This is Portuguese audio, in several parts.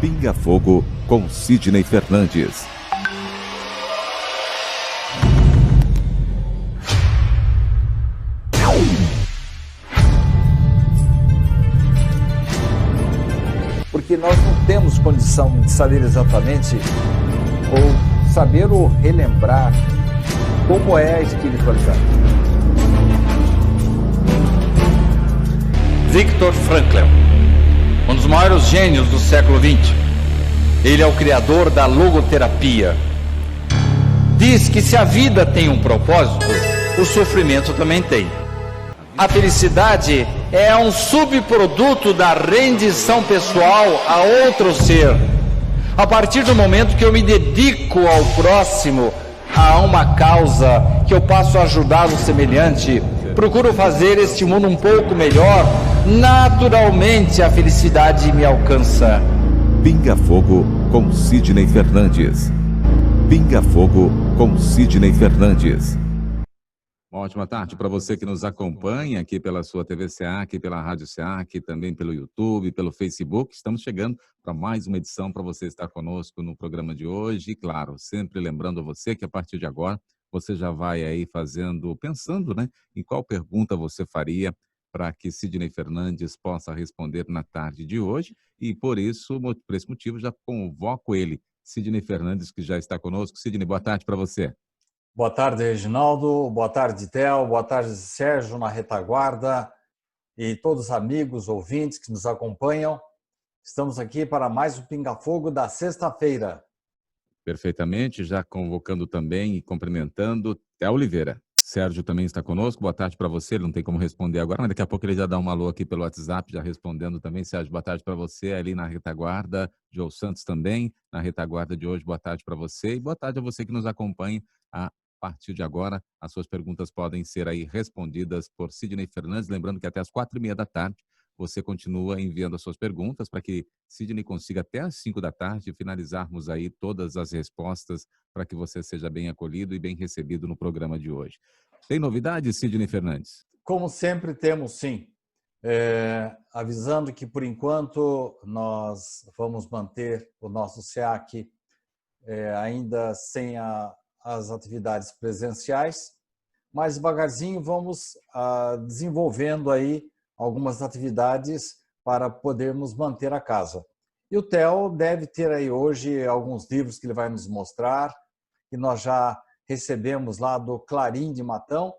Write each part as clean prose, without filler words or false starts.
Pinga Fogo com Sidney Fernandes. Porque nós não temos condição de saber exatamente ou saber ou relembrar como é a espiritualidade. Viktor Frankl, um dos maiores gênios do século XX. Ele é o criador da logoterapia. Diz que se a vida tem um propósito, o sofrimento também tem. A felicidade é um subproduto da rendição pessoal a outro ser. A partir do momento que eu me dedico ao próximo, a uma causa, que eu passo a ajudar o semelhante, procuro fazer este mundo um pouco melhor, naturalmente a felicidade me alcança. Pinga Fogo com Sidney Fernandes. Pinga Fogo com Sidney Fernandes. Uma ótima tarde para você que nos acompanha aqui pela sua TV SEAC, pela Rádio SEAC, também pelo YouTube, pelo Facebook. Estamos chegando para mais uma edição para você estar conosco no programa de hoje. E claro, sempre lembrando a você que a partir de agora você já vai aí pensando, né, em qual pergunta você faria para que Sidney Fernandes possa responder na tarde de hoje. E por esse motivo, já convoco ele, Sidney Fernandes, que já está conosco. Sidney, boa tarde para você. Boa tarde, Reginaldo. Boa tarde, Theo. Boa tarde, Sérgio, na retaguarda. E todos os amigos, ouvintes que nos acompanham. Estamos aqui para mais um Pinga Fogo da sexta-feira. Perfeitamente, já convocando também e cumprimentando Theo Oliveira. Sérgio também está conosco. Boa tarde para você. Ele não tem como responder agora, mas daqui a pouco ele já dá um alô aqui pelo WhatsApp, já respondendo também. Sérgio, boa tarde para você. Ali na retaguarda, João Santos também, na retaguarda de hoje. Boa tarde para você. E boa tarde a você que nos acompanha. A partir de agora, as suas perguntas podem ser aí respondidas por Sidney Fernandes. Lembrando que até as 4h30 da tarde, você continua enviando as suas perguntas para que Sidney consiga até às 5 da tarde finalizarmos aí todas as respostas para que você seja bem acolhido e bem recebido no programa de hoje. Tem novidades, Sidney Fernandes? Como sempre temos, sim. Avisando que, por enquanto, nós vamos manter o nosso SEAC ainda sem as atividades presenciais, mas devagarzinho vamos desenvolvendo aí algumas atividades para podermos manter a casa. E o Theo deve ter aí hoje alguns livros que ele vai nos mostrar, que nós já recebemos lá do Clarim de Matão.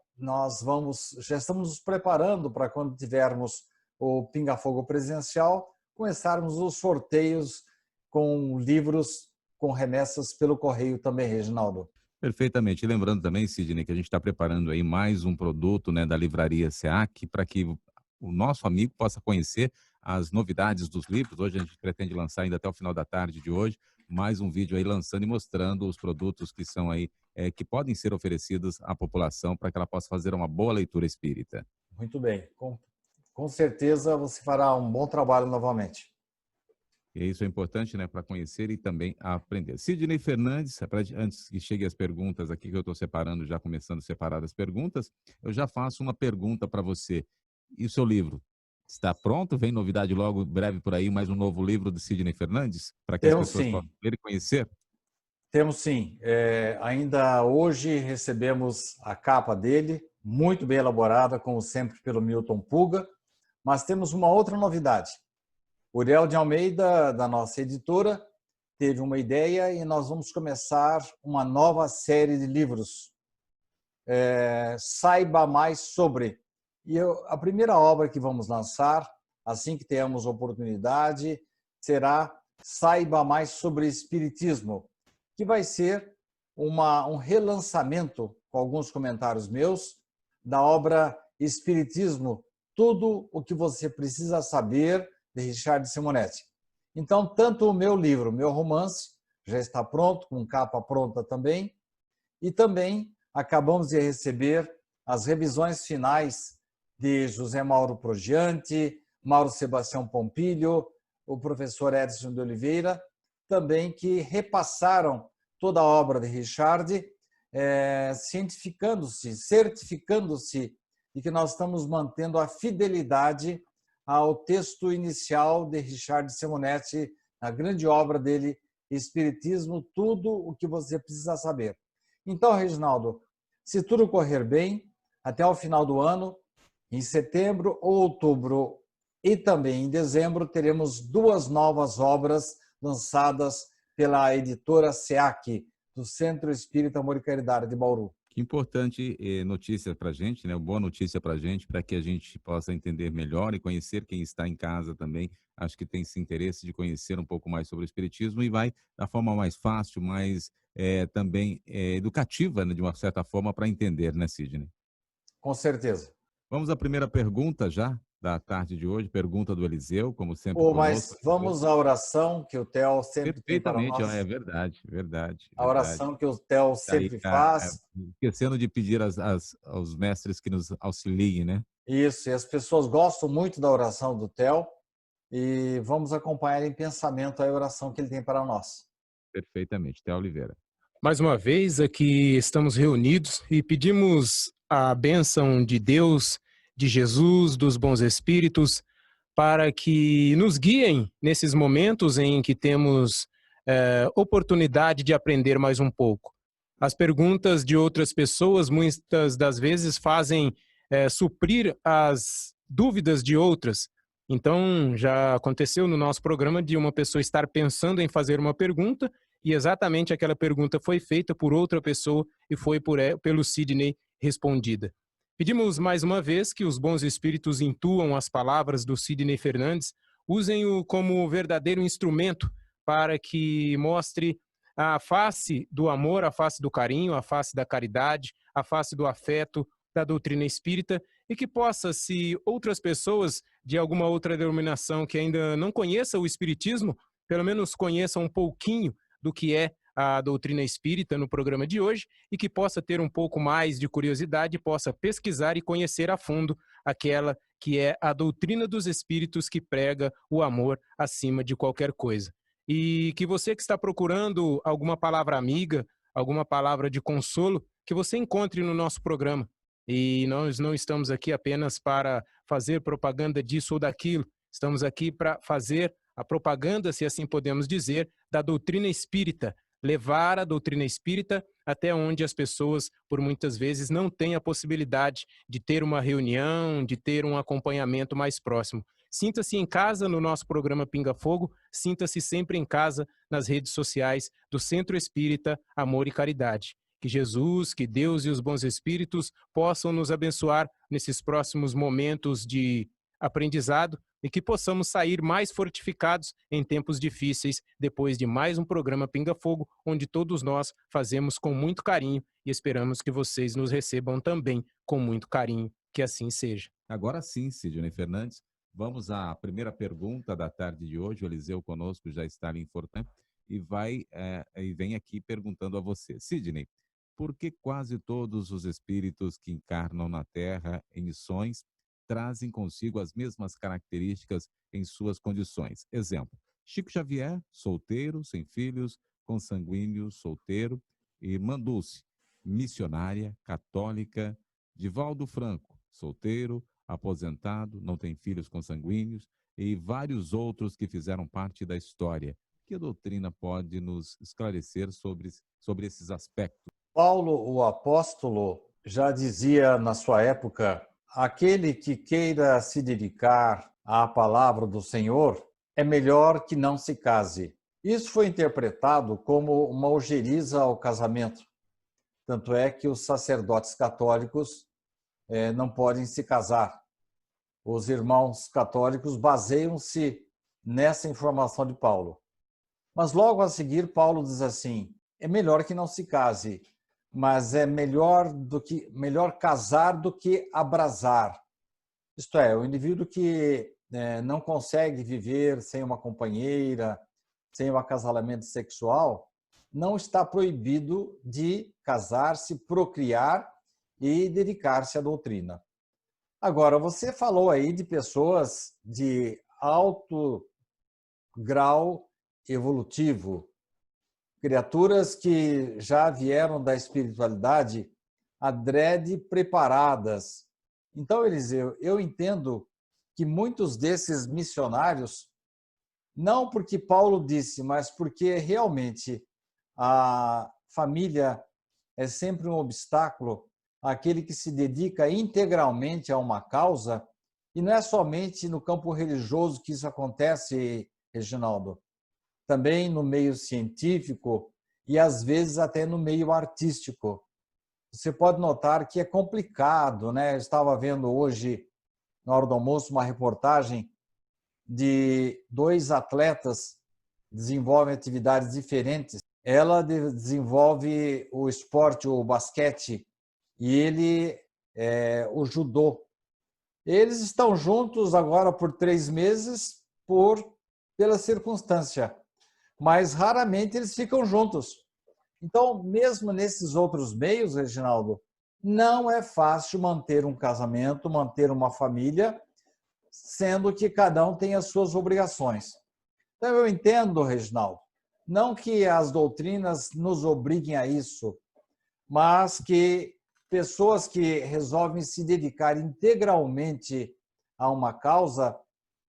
Já estamos nos preparando para quando tivermos o Pinga Fogo presencial, começarmos os sorteios com livros com remessas pelo correio também, Reginaldo. Perfeitamente. E lembrando também, Sidney, que a gente está preparando aí mais um produto, né, da Livraria SEAC para que o nosso amigo possa conhecer as novidades dos livros. Hoje a gente pretende lançar ainda até o final da tarde de hoje mais um vídeo aí lançando e mostrando os produtos que são aí, que podem ser oferecidos à população para que ela possa fazer uma boa leitura espírita. Muito bem. Com certeza você fará um bom trabalho novamente. E isso é importante, né, para conhecer e também aprender. Sidney Fernandes, antes que cheguem as perguntas aqui, que eu estou separando, já começando a separar as perguntas, eu já faço uma pergunta para você. E o seu livro? Está pronto? Vem novidade logo breve por aí, mais um novo livro de Sidney Fernandes? Para que as pessoas possam ler e conhecer? Temos sim. Ainda hoje recebemos a capa dele, muito bem elaborada, como sempre, pelo Milton Puga. Mas temos uma outra novidade. Uriel de Almeida, da nossa editora, teve uma ideia e nós vamos começar uma nova série de livros. Saiba mais sobre. A primeira obra que vamos lançar, assim que tenhamos oportunidade, será Saiba mais sobre Espiritismo, que vai ser um relançamento, com alguns comentários meus, da obra Espiritismo, tudo o que você precisa saber, de Richard Simonetti. Então, tanto o meu livro, meu romance, já está pronto, com capa pronta também, e também acabamos de receber as revisões finais de José Mauro Progiante, Mauro Sebastião Pompilho, o professor Edson de Oliveira, também que repassaram toda a obra de Richard, cientificando-se, certificando-se de que nós estamos mantendo a fidelidade ao texto inicial de Richard Simonetti, a grande obra dele, Espiritismo, tudo o que você precisa saber. Então, Reginaldo, se tudo correr bem, até o final do ano, em setembro ou outubro e também em dezembro, teremos 2 novas obras lançadas pela editora SEAC, do Centro Espírita Amor e Caridade de Bauru. Que importante notícia para a gente, né? Boa notícia para a gente, para que a gente possa entender melhor e conhecer quem está em casa também. Acho que tem esse interesse de conhecer um pouco mais sobre o Espiritismo e vai da forma mais fácil, mais também educativa, né? De uma certa forma, para entender, né, Sidney? Com certeza. Vamos à primeira pergunta já da tarde de hoje, pergunta do Eliseu, como sempre Mas vamos à oração que o Theo sempre tem para perfeitamente, nós. é verdade, verdade. A oração que o Theo sempre faz. Esquecendo de pedir aos mestres que nos auxiliem, né? Isso, e as pessoas gostam muito da oração do Theo e vamos acompanhar em pensamento a oração que ele tem para nós. Perfeitamente. Theo Oliveira. Mais uma vez aqui estamos reunidos e pedimos a bênção de Deus, de Jesus, dos bons espíritos, para que nos guiem nesses momentos em que temos oportunidade de aprender mais um pouco. As perguntas de outras pessoas, muitas das vezes, fazem suprir as dúvidas de outras. Então, já aconteceu no nosso programa de uma pessoa estar pensando em fazer uma pergunta e exatamente aquela pergunta foi feita por outra pessoa e foi pelo Sidney respondida. Pedimos mais uma vez que os bons espíritos intuam as palavras do Sidney Fernandes, usem-o como verdadeiro instrumento para que mostre a face do amor, a face do carinho, a face da caridade, a face do afeto, da doutrina espírita, e que possa, se outras pessoas de alguma outra denominação que ainda não conheçam o espiritismo, pelo menos conheçam um pouquinho do que é a doutrina espírita no programa de hoje e que possa ter um pouco mais de curiosidade, possa pesquisar e conhecer a fundo aquela que é a doutrina dos espíritos que prega o amor acima de qualquer coisa. E que você que está procurando alguma palavra amiga, alguma palavra de consolo, que você encontre no nosso programa. E nós não estamos aqui apenas para fazer propaganda disso ou daquilo, estamos aqui para fazer a propaganda, se assim podemos dizer, da doutrina espírita, levar a doutrina espírita até onde as pessoas, por muitas vezes, não têm a possibilidade de ter uma reunião, de ter um acompanhamento mais próximo. Sinta-se em casa no nosso programa Pinga Fogo, sinta-se sempre em casa nas redes sociais do Centro Espírita Amor e Caridade. Que Jesus, que Deus e os bons espíritos possam nos abençoar nesses próximos momentos de aprendizado e que possamos sair mais fortificados em tempos difíceis depois de mais um programa Pinga Fogo, onde todos nós fazemos com muito carinho e esperamos que vocês nos recebam também com muito carinho. Que assim seja. Agora sim, Sidney Fernandes, vamos à primeira pergunta da tarde de hoje. O Eliseu conosco já está ali em Fortã e vem aqui perguntando a você. Sidney, por que quase todos os espíritos que encarnam na Terra em missões trazem consigo as mesmas características em suas condições? Exemplo, Chico Xavier, solteiro, sem filhos, consanguíneo, solteiro, e Dulce, missionária, católica, Divaldo Franco, solteiro, aposentado, não tem filhos consanguíneos, e vários outros que fizeram parte da história. Que a doutrina pode nos esclarecer sobre esses aspectos? Paulo, o apóstolo, já dizia na sua época: aquele que queira se dedicar à palavra do Senhor, é melhor que não se case. Isso foi interpretado como uma ojeriza ao casamento. Tanto é que os sacerdotes católicos não podem se casar. Os irmãos católicos baseiam-se nessa informação de Paulo. Mas logo a seguir, Paulo diz assim: é melhor que não se case, mas é melhor casar do que abrasar. Isto é, o indivíduo que não consegue viver sem uma companheira, sem um acasalamento sexual, não está proibido de casar-se, procriar e dedicar-se à doutrina. Agora, você falou aí de pessoas de alto grau evolutivo, criaturas que já vieram da espiritualidade adrede preparadas. Então, Eliseu, eu entendo que muitos desses missionários Não porque Paulo disse, mas porque realmente a família é sempre um obstáculo àquele que se dedica integralmente a uma causa, e não é somente no campo religioso que isso acontece, Reginaldo, também no meio científico e às vezes até no meio artístico. Você pode notar que é complicado, né? Eu estava vendo hoje, na hora do almoço, uma reportagem de 2 atletas que desenvolvem atividades diferentes. Ela desenvolve o esporte, o basquete, e ele o judô. Eles estão juntos agora por 3 meses pela circunstância, mas raramente eles ficam juntos. Então, mesmo nesses outros meios, Reginaldo, não é fácil manter um casamento, manter uma família, sendo que cada um tem as suas obrigações. Então, eu entendo, Reginaldo, não que as doutrinas nos obriguem a isso, mas que pessoas que resolvem se dedicar integralmente a uma causa,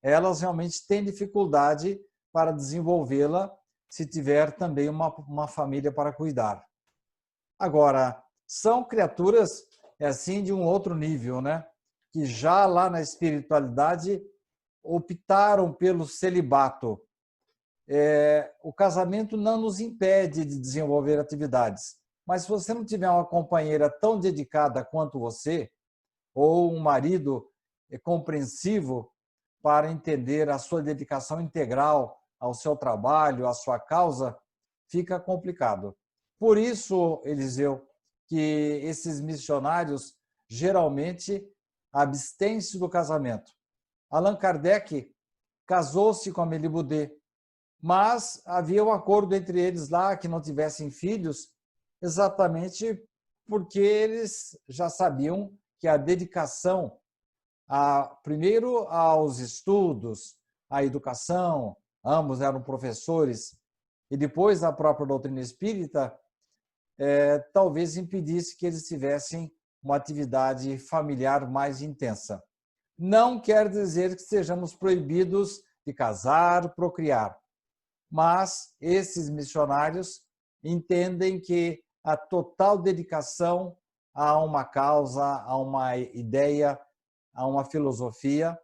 elas realmente têm dificuldade para desenvolvê-la se tiver também uma família para cuidar. Agora, são criaturas assim de um outro nível, né? Que já lá na espiritualidade optaram pelo celibato. O casamento não nos impede de desenvolver atividades, mas se você não tiver uma companheira tão dedicada quanto você, ou um marido compreensivo para entender a sua dedicação integral ao seu trabalho, à sua causa, fica complicado. Por isso, Eliseu, que esses missionários geralmente abstêm-se do casamento. Allan Kardec casou-se com Amélie Boudet, mas havia um acordo entre eles lá que não tivessem filhos, exatamente porque eles já sabiam que a dedicação, primeiro aos estudos, à educação, ambos eram professores, e depois a própria doutrina espírita, talvez impedisse que eles tivessem uma atividade familiar mais intensa. Não quer dizer que sejamos proibidos de casar, procriar, mas esses missionários entendem que a total dedicação a uma causa, a uma ideia, a uma filosofia,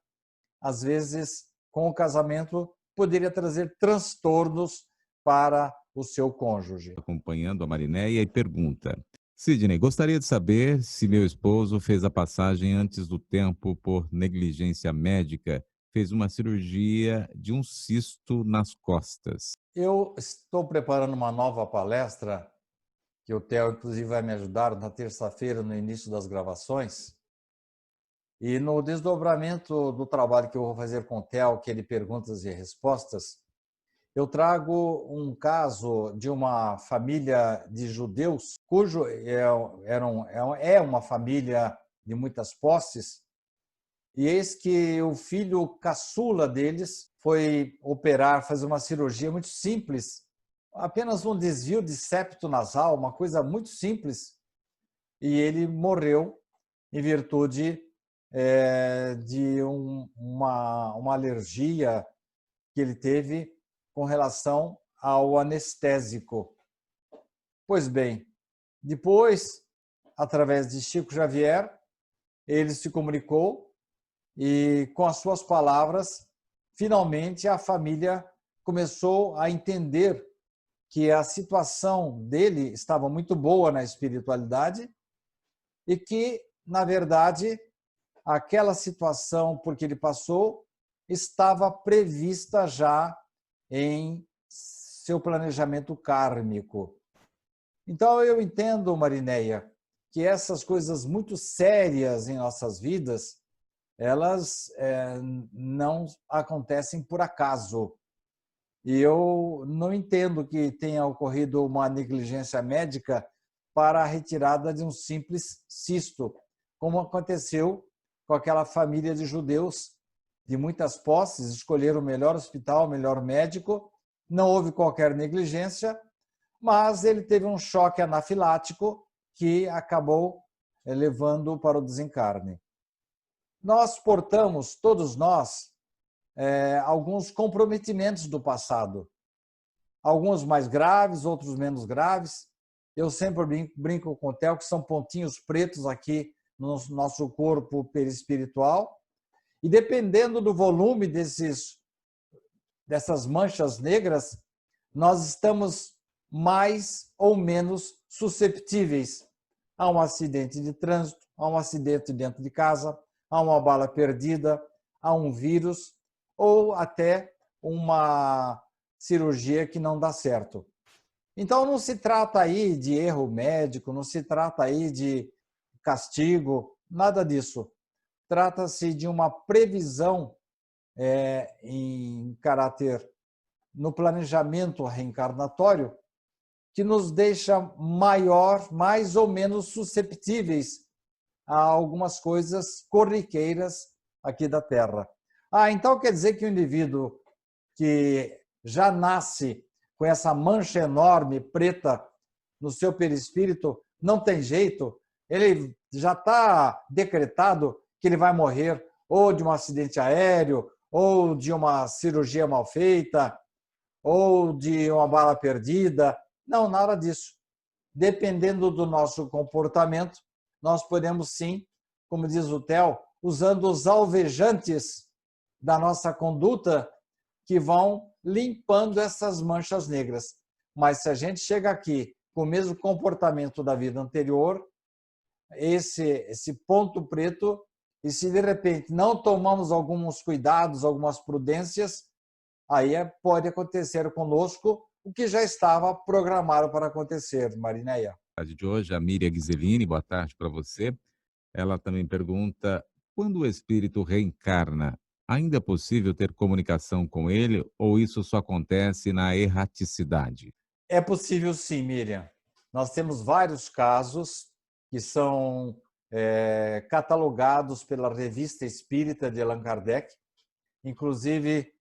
às vezes, com o casamento, poderia trazer transtornos para o seu cônjuge. Acompanhando a Marinéia e pergunta: Sidney, gostaria de saber se meu esposo fez a passagem antes do tempo por negligência médica, fez uma cirurgia de um cisto nas costas. Eu estou preparando uma nova palestra, que o Theo, inclusive, vai me ajudar na terça-feira, no início das gravações. E no desdobramento do trabalho que eu vou fazer com o Theo, que ele perguntas e respostas, eu trago um caso de uma família de judeus, cujo é uma família de muitas posses, e eis que o filho caçula deles foi operar, fazer uma cirurgia muito simples, apenas um desvio de septo nasal, uma coisa muito simples, e ele morreu em virtude de uma alergia que ele teve com relação ao anestésico. Pois bem, depois, através de Chico Xavier, ele se comunicou e, com as suas palavras, finalmente a família começou a entender que a situação dele estava muito boa na espiritualidade e que, na verdade, aquela situação por que ele passou estava prevista já em seu planejamento kármico. Então, eu entendo, Marinéia, que essas coisas muito sérias em nossas vidas, elas não acontecem por acaso. E eu não entendo que tenha ocorrido uma negligência médica para a retirada de um simples cisto, como aconteceu com aquela família de judeus de muitas posses, escolheram o melhor hospital, o melhor médico, não houve qualquer negligência, mas ele teve um choque anafilático que acabou levando para o desencarne. Nós portamos, todos nós, alguns comprometimentos do passado. Alguns mais graves, outros menos graves. Eu sempre brinco com o Theo que são pontinhos pretos aqui no nosso corpo perispiritual. E dependendo do volume dessas manchas negras, nós estamos mais ou menos susceptíveis a um acidente de trânsito, a um acidente dentro de casa, a uma bala perdida, a um vírus ou até uma cirurgia que não dá certo. Então não se trata aí de erro médico, não se trata aí de castigo, nada disso. Trata-se de uma previsão em caráter no planejamento reencarnatório que nos deixa mais ou menos susceptíveis a algumas coisas corriqueiras aqui da Terra. Então quer dizer que o indivíduo que já nasce com essa mancha enorme preta no seu perispírito não tem jeito, ele já está decretado que ele vai morrer ou de um acidente aéreo, ou de uma cirurgia mal feita, ou de uma bala perdida. Não, nada disso. Dependendo do nosso comportamento, nós podemos sim, como diz o Theo, usando os alvejantes da nossa conduta que vão limpando essas manchas negras. Mas se a gente chega aqui com o mesmo comportamento da vida anterior, esse ponto preto, e se de repente não tomamos alguns cuidados, algumas prudências, aí pode acontecer conosco o que já estava programado para acontecer, Marineia. De hoje, a Miriam Ghiseline, boa tarde para você. Ela também pergunta, quando o espírito reencarna, ainda é possível ter comunicação com ele ou isso só acontece na erraticidade? É possível sim, Miriam. Nós temos vários casos que são catalogados pela Revista Espírita de Allan Kardec. Inclusive,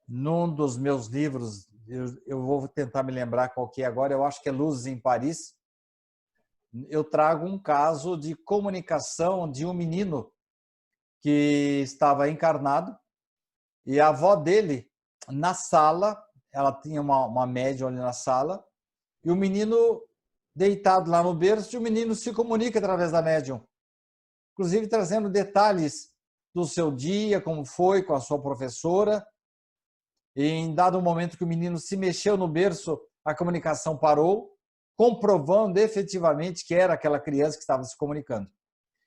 num dos meus livros, eu vou tentar me lembrar qual que é agora, eu acho que é Luzes em Paris, eu trago um caso de comunicação de um menino que estava encarnado e a avó dele, na sala, ela tinha uma médium ali na sala, e o menino deitado lá no berço, e o menino se comunica através da médium, inclusive trazendo detalhes do seu dia, como foi com a sua professora. E em dado momento que o menino se mexeu no berço, a comunicação parou, comprovando efetivamente que era aquela criança que estava se comunicando.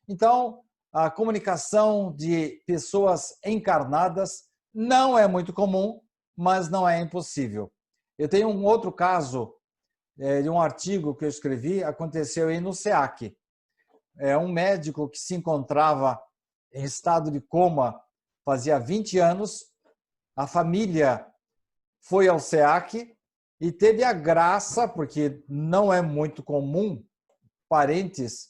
Então, a comunicação de pessoas encarnadas não é muito comum, mas não é impossível. Eu tenho um outro caso de um artigo que eu escrevi, aconteceu aí no SEAC. Um médico que se encontrava em estado de coma fazia 20 anos, a família foi ao SEAC e teve a graça, porque não é muito comum parentes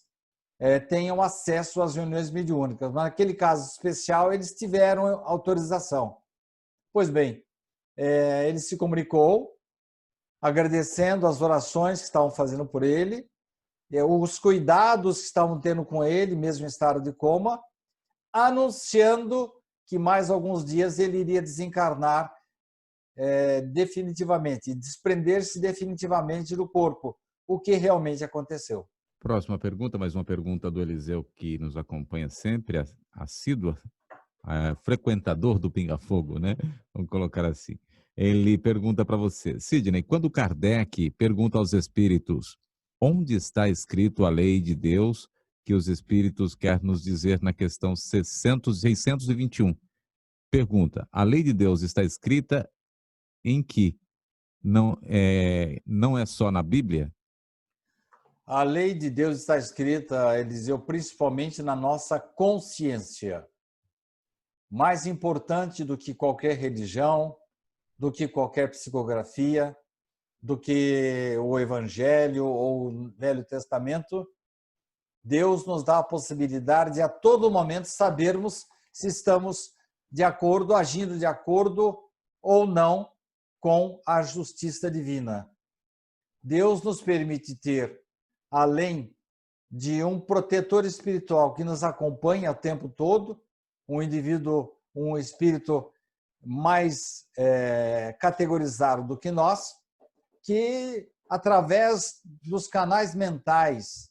tenham acesso às reuniões mediúnicas. Mas naquele caso especial, eles tiveram autorização. Pois bem, ele se comunicou, agradecendo as orações que estavam fazendo por ele, os cuidados que estavam tendo com ele, mesmo em estado de coma, anunciando que mais alguns dias ele iria desencarnar definitivamente, desprender-se definitivamente do corpo, o que realmente aconteceu. Próxima pergunta, mais uma pergunta do Eliseu, que nos acompanha sempre, assíduo, frequentador do Pinga Fogo, né? Vamos colocar assim. Ele pergunta para você, Sidney, quando Kardec pergunta aos espíritos onde está escrito a lei de Deus que os espíritos querem nos dizer na questão 621, pergunta, a lei de Deus está escrita em que? Não é só na Bíblia? A lei de Deus está escrita, Eliseu, principalmente na nossa consciência. Mais importante do que qualquer religião, do que qualquer psicografia, do que o Evangelho ou o Velho Testamento, Deus nos dá a possibilidade de a todo momento sabermos se estamos de acordo, agindo de acordo ou não com a justiça divina. Deus nos permite ter, além de um protetor espiritual que nos acompanha o tempo todo, um indivíduo, um espírito mais categorizado do que nós, que através dos canais mentais,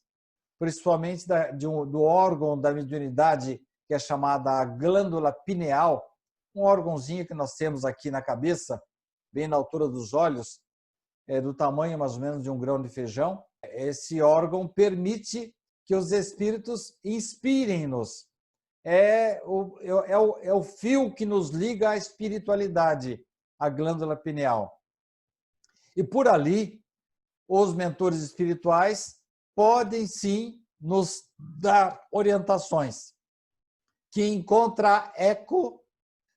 principalmente do órgão da mediunidade, que é chamada glândula pineal, um órgãozinho que nós temos aqui na cabeça, bem na altura dos olhos, do tamanho mais ou menos de um grão de feijão. Esse órgão permite que os espíritos inspirem-nos. É o fio que nos liga à espiritualidade, a glândula pineal. E por ali, os mentores espirituais podem sim nos dar orientações que encontram eco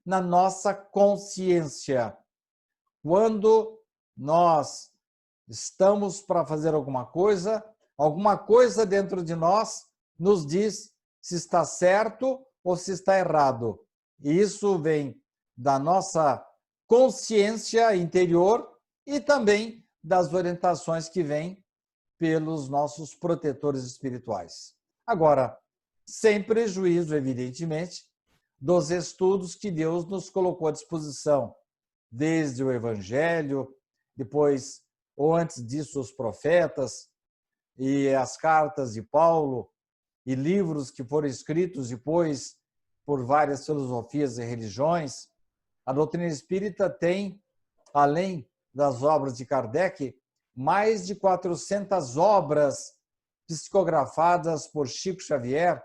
na nossa consciência. Quando nós estamos para fazer alguma coisa dentro de nós nos diz se está certo ou se está errado. E isso vem da nossa consciência interior e também das orientações que vêm pelos nossos protetores espirituais. Agora, sem prejuízo, evidentemente, dos estudos que Deus nos colocou à disposição, desde o Evangelho, depois, ou antes disso, os profetas e as cartas de Paulo e livros que foram escritos depois por várias filosofias e religiões. A doutrina espírita tem, além das obras de Kardec, mais de 400 obras psicografadas por Chico Xavier,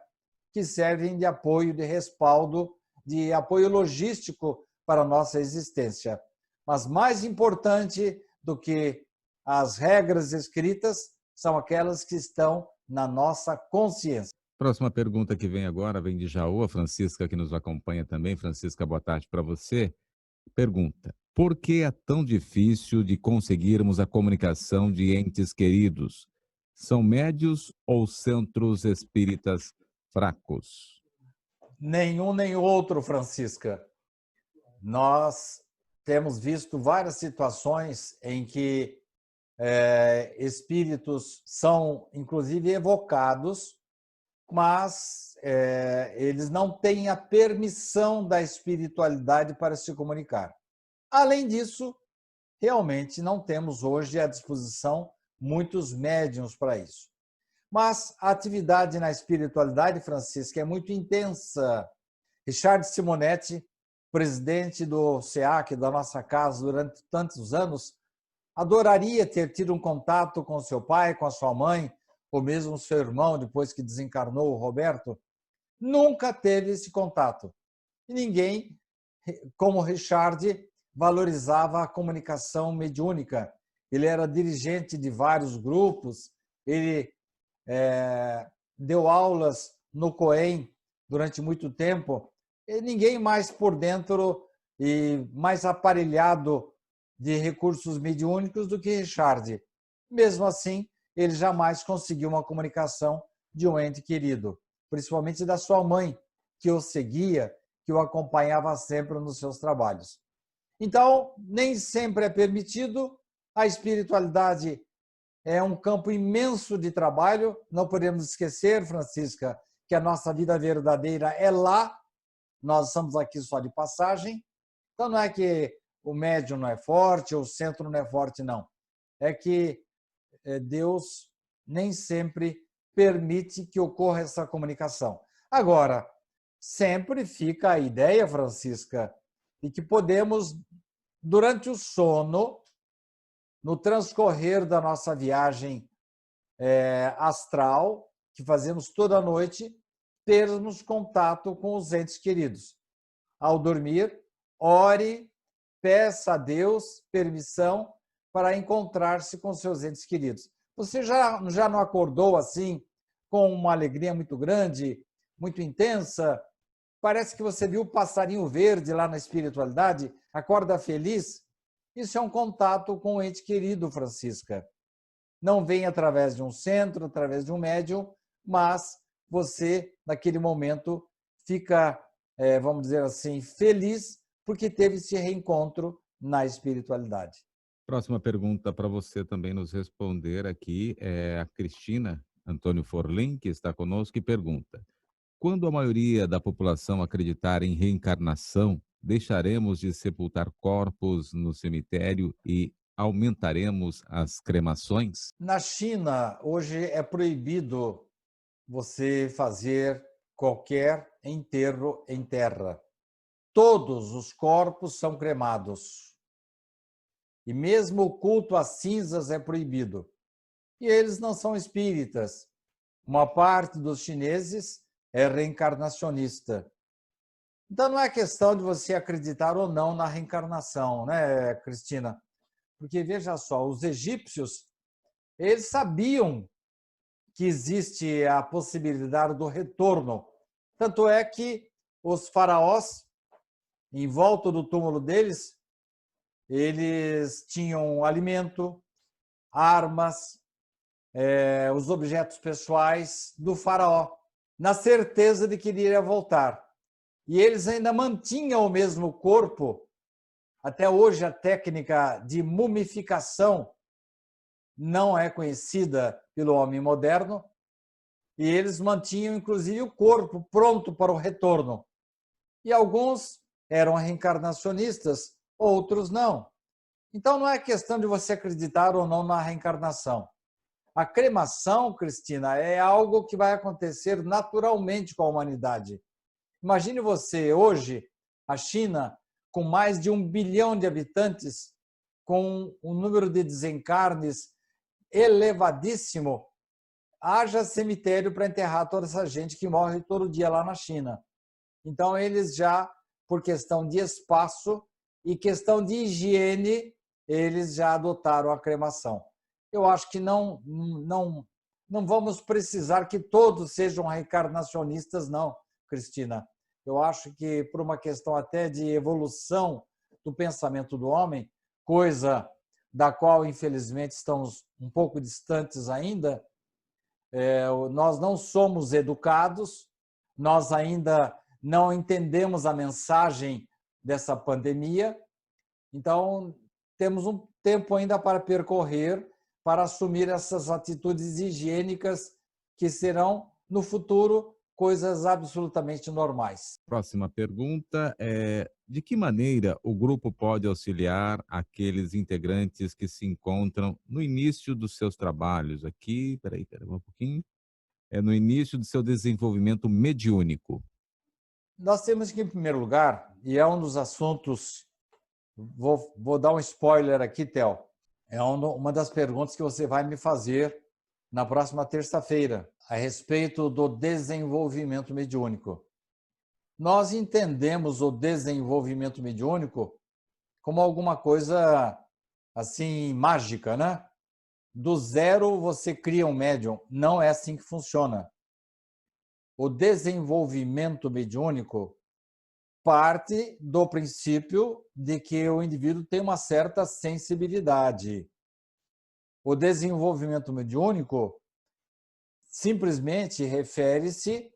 que servem de apoio, de respaldo, de apoio logístico para a nossa existência. Mas mais importante do que as regras escritas são aquelas que estão na nossa consciência. Próxima pergunta que vem agora vem de Jaú, a Francisca, que nos acompanha também. Francisca, boa tarde para você. Pergunta: por que é tão difícil de conseguirmos a comunicação de entes queridos? São médios ou centros espíritas fracos? Nenhum nem outro, Francisca. Nós temos visto várias situações em que espíritos são, inclusive, evocados, mas eles não têm a permissão da espiritualidade para se comunicar. Além disso, realmente não temos hoje à disposição muitos médiuns para isso. Mas a atividade na espiritualidade, Francisca, é muito intensa. Richard Simonetti, presidente do SEAC, da nossa casa, durante tantos anos, adoraria ter tido um contato com seu pai, com a sua mãe, ou mesmo seu irmão, depois que desencarnou, o Roberto. Nunca teve esse contato. E ninguém, como Richard, valorizava a comunicação mediúnica. Ele era dirigente de vários grupos, ele deu aulas no COEM durante muito tempo, e ninguém mais por dentro e mais aparelhado de recursos mediúnicos do que Richard. Mesmo assim, ele jamais conseguiu uma comunicação de um ente querido, principalmente da sua mãe, que o seguia, que o acompanhava sempre nos seus trabalhos. Então, nem sempre é permitido. A espiritualidade é um campo imenso de trabalho. Não podemos esquecer, Francisca, que a nossa vida verdadeira é lá. Nós estamos aqui só de passagem. Então, não é que o médium não é forte, ou o centro não é forte, não. É que Deus nem sempre permite que ocorra essa comunicação. Agora, sempre fica a ideia, Francisca, de que podemos, durante o sono, no transcorrer da nossa viagem astral, que fazemos toda noite, termos contato com os entes queridos. Ao dormir, ore, peça a Deus permissão para encontrar-se com seus entes queridos. Você já não acordou assim, com uma alegria muito grande, muito intensa? Parece que você viu o passarinho verde lá na espiritualidade, acorda feliz? Isso é um contato com o ente querido, Francisca. Não vem através de um centro, através de um médium, mas você, naquele momento, fica, vamos dizer assim, feliz porque teve esse reencontro na espiritualidade. Próxima pergunta para você também nos responder aqui é a Cristina Antônio Forlim, que está conosco, e pergunta: quando a maioria da população acreditar em reencarnação, deixaremos de sepultar corpos no cemitério e aumentaremos as cremações? Na China, hoje é proibido você fazer qualquer enterro em terra. Todos os corpos são cremados. E mesmo o culto às cinzas é proibido. E eles não são espíritas. Uma parte dos chineses é reencarnacionista. Então não é questão de você acreditar ou não na reencarnação, né, Cristina? Porque veja só, os egípcios, eles sabiam que existe a possibilidade do retorno. Tanto é que os faraós, em volta do túmulo deles, eles tinham alimento, armas, os objetos pessoais do faraó, na certeza de que ele iria voltar. E eles ainda mantinham o mesmo corpo. Até hoje, a técnica de mumificação não é conhecida pelo homem moderno, e eles mantinham, inclusive, o corpo pronto para o retorno. E alguns eram reencarnacionistas, outros não. Então, não é questão de você acreditar ou não na reencarnação. A cremação, Cristina, é algo que vai acontecer naturalmente com a humanidade. Imagine você, hoje, a China, com mais de 1 bilhão de habitantes, com um número de desencarnes elevadíssimo, haja cemitério para enterrar toda essa gente que morre todo dia lá na China. Então, eles já, por questão de espaço e questão de higiene, eles já adotaram a cremação. Eu acho que não vamos precisar que todos sejam reencarnacionistas, não, Cristina. Eu acho que, por uma questão até de evolução do pensamento do homem, coisa da qual, infelizmente, estamos um pouco distantes ainda, nós não somos educados, nós ainda não entendemos a mensagem dessa pandemia, então temos um tempo ainda para percorrer, para assumir essas atitudes higiênicas que serão, no futuro, coisas absolutamente normais. Próxima pergunta é: de que maneira o grupo pode auxiliar aqueles integrantes que se encontram no início dos seus trabalhos? Aqui, peraí um pouquinho. No início do seu desenvolvimento mediúnico. Nós temos que, em primeiro lugar, e é um dos assuntos, vou dar um spoiler aqui, Theo, é uma das perguntas que você vai me fazer na próxima terça-feira, a respeito do desenvolvimento mediúnico. Nós entendemos o desenvolvimento mediúnico como alguma coisa assim mágica, né? Do zero você cria um médium. Não é assim que funciona. O desenvolvimento mediúnico parte do princípio de que o indivíduo tem uma certa sensibilidade. O desenvolvimento mediúnico simplesmente refere-se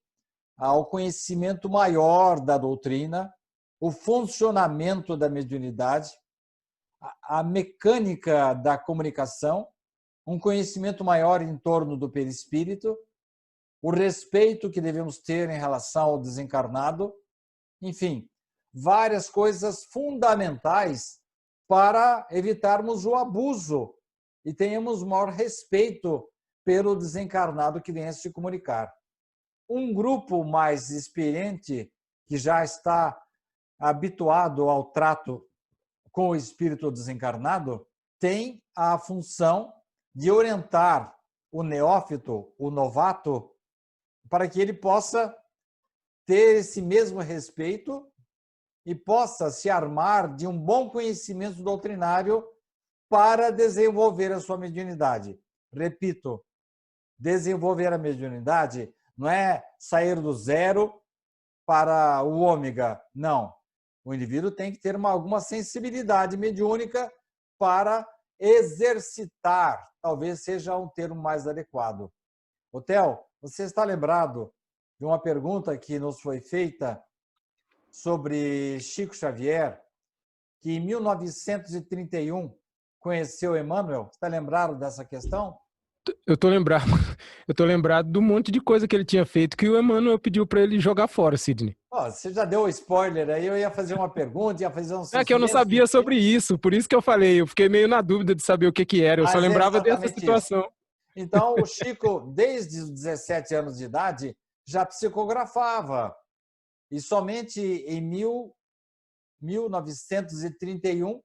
ao conhecimento maior da doutrina, o funcionamento da mediunidade, a mecânica da comunicação, um conhecimento maior em torno do perispírito, o respeito que devemos ter em relação ao desencarnado, enfim, várias coisas fundamentais para evitarmos o abuso e tenhamos maior respeito pelo desencarnado que venha se comunicar. Um grupo mais experiente, que já está habituado ao trato com o espírito desencarnado, tem a função de orientar o neófito, o novato, para que ele possa ter esse mesmo respeito e possa se armar de um bom conhecimento doutrinário para desenvolver a sua mediunidade. Repito, desenvolver a mediunidade não é sair do zero para o ômega, não. O indivíduo tem que ter alguma sensibilidade mediúnica para exercitar, talvez seja um termo mais adequado. Theo, você está lembrado de uma pergunta que nos foi feita sobre Chico Xavier, que em 1931 conheceu Emmanuel? Está lembrado dessa questão? Eu tô lembrado do monte de coisa que ele tinha feito que o Emmanuel pediu para ele jogar fora, Sidney. Ó, você já deu o spoiler aí, eu ia fazer uma pergunta, ia fazer um É que eu não suspense. sabia sobre isso, por isso que eu falei. Eu fiquei meio na dúvida de saber o que que era. Eu só Mas é lembrava dessa exatamente isso. situação. Então, o Chico, desde os 17 anos de idade, já psicografava. E somente em 1931,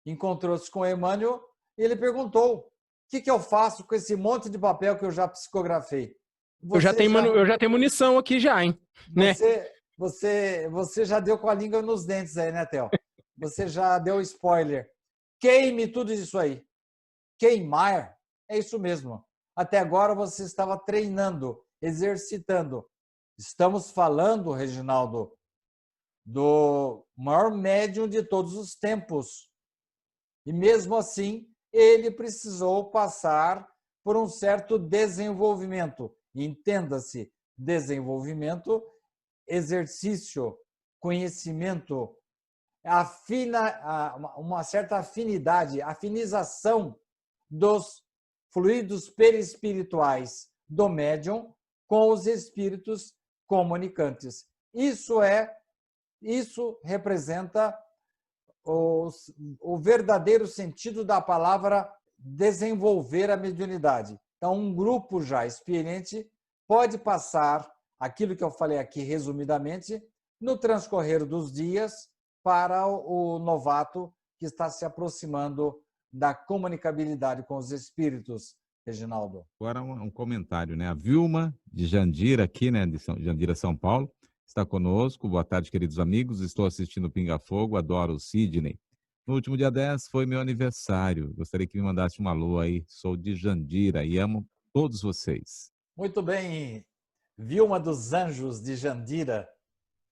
encontrou-se com Emmanuel e ele perguntou: o que eu faço com esse monte de papel que eu já psicografei? Eu já tenho munição aqui já, hein? Né? Você já deu com a língua nos dentes aí, né, Theo? Você já deu spoiler. Queime tudo isso aí. Queimar é isso mesmo. Até agora você estava treinando, exercitando. Estamos falando, Reginaldo, do maior médium de todos os tempos. E mesmo assim, ele precisou passar por um certo desenvolvimento. Entenda-se, desenvolvimento, exercício, conhecimento, uma certa afinidade, afinização dos fluidos perispirituais do médium com os espíritos comunicantes. Isso representa o verdadeiro sentido da palavra desenvolver a mediunidade. Então, um grupo já experiente pode passar aquilo que eu falei aqui resumidamente no transcorrer dos dias para o novato que está se aproximando da comunicabilidade com os espíritos, Reginaldo. Agora um comentário, né? A Vilma de Jandira, aqui, né? De Jandira, São Paulo, está conosco. Boa tarde, queridos amigos. Estou assistindo Pinga Fogo, adoro o Sidney. No último dia 10 foi meu aniversário. Gostaria que me mandasse uma alô aí. Sou de Jandira e amo todos vocês. Muito bem, Vilma dos Anjos de Jandira.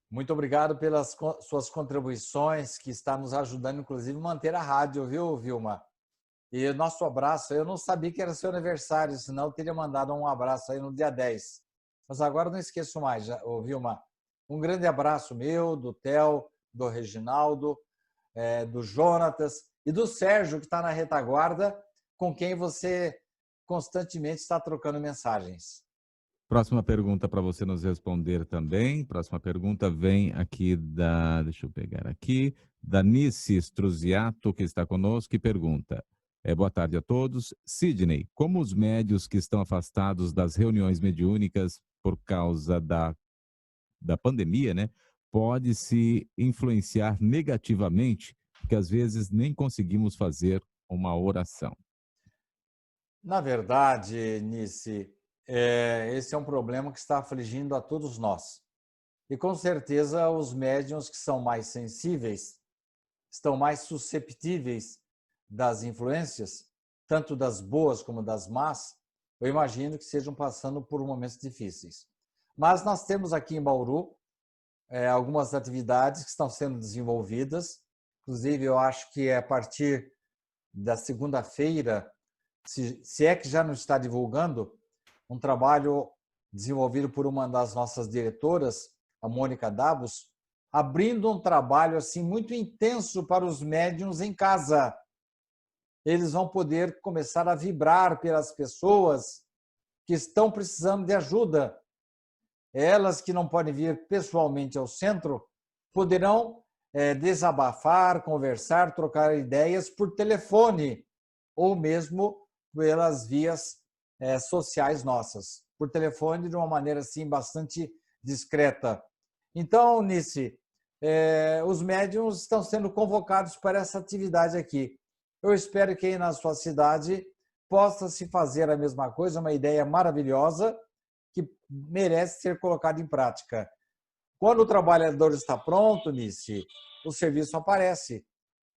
Muito obrigado pelas suas contribuições, que está nos ajudando, inclusive, a manter a rádio, viu, Vilma? E nosso abraço, eu não sabia que era seu aniversário, senão eu teria mandado um abraço aí no dia 10. Mas agora não esqueço mais, Vilma. Um grande abraço meu, do Theo, do Reginaldo, do Jonatas e do Sérgio, que está na retaguarda, com quem você constantemente está trocando mensagens. Próxima pergunta para você nos responder também. Próxima pergunta vem aqui deixa eu pegar aqui, da Nice Struziato, que está conosco, e pergunta: boa tarde a todos. Sidney, como os médios que estão afastados das reuniões mediúnicas por causa da pandemia, né, pode se influenciar negativamente, porque às vezes nem conseguimos fazer uma oração? Na verdade, Nice, esse é um problema que está afligindo a todos nós. E com certeza os médiuns que são mais sensíveis, estão mais susceptíveis das influências, tanto das boas como das más, eu imagino que estejam passando por momentos difíceis. Mas nós temos aqui em Bauru algumas atividades que estão sendo desenvolvidas. Inclusive, eu acho que a partir da segunda-feira, se é que já não está divulgando, um trabalho desenvolvido por uma das nossas diretoras, a Mônica Davos, abrindo um trabalho assim muito intenso para os médiuns em casa. Eles vão poder começar a vibrar pelas pessoas que estão precisando de ajuda. Elas que não podem vir pessoalmente ao centro poderão desabafar, conversar, trocar ideias por telefone ou mesmo pelas vias sociais nossas, por telefone de uma maneira assim bastante discreta. Então, Nice, os médiuns estão sendo convocados para essa atividade aqui. Eu espero que aí na sua cidade possa se fazer a mesma coisa, uma ideia maravilhosa que merece ser colocada em prática. Quando o trabalhador está pronto, Nice, o serviço aparece.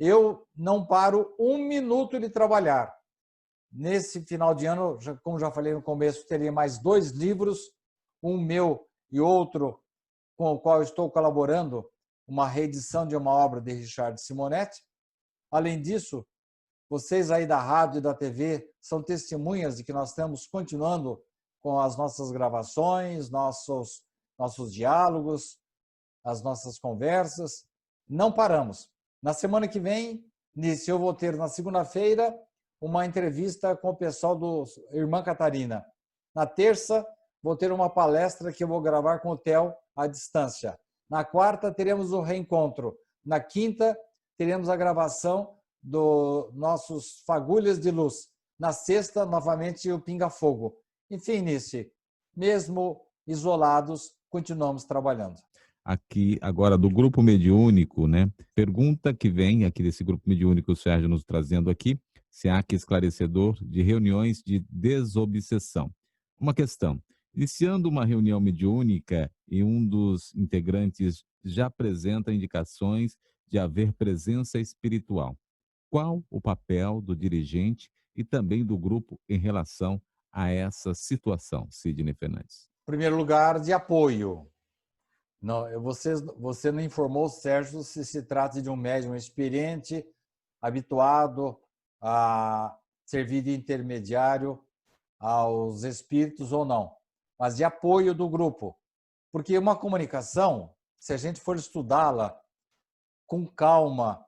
Eu não paro um minuto de trabalhar. Nesse final de ano, como já falei no começo, teria mais 2 livros, um meu e outro com o qual estou colaborando, uma reedição de uma obra de Richard Simonetti. Além disso, vocês aí da rádio e da TV são testemunhas de que nós estamos continuando com as nossas gravações, nossos diálogos, as nossas conversas. Não paramos. Na semana que vem, Nice, eu vou ter na segunda-feira uma entrevista com o pessoal do Irmã Catarina. Na terça, vou ter uma palestra que eu vou gravar com o Theo à distância. Na quarta, teremos o reencontro. Na quinta, teremos a gravação dos nossos Fagulhas de Luz. Na sexta, novamente, o Pinga Fogo. Enfim, Nice, mesmo isolados, continuamos trabalhando. Aqui, agora, do grupo mediúnico, né? Pergunta que vem aqui desse grupo mediúnico, o Sérgio nos trazendo aqui, SEAC esclarecedor de reuniões de desobsessão. Uma questão: iniciando uma reunião mediúnica e um dos integrantes já apresenta indicações de haver presença espiritual, qual o papel do dirigente e também do grupo em relação a essa situação, Sidney Fernandes? Em primeiro lugar, de apoio. Não, você não informou, Sérgio, se trata de um médium experiente, habituado a servir de intermediário aos espíritos ou não, mas de apoio do grupo. Porque uma comunicação, se a gente for estudá-la com calma,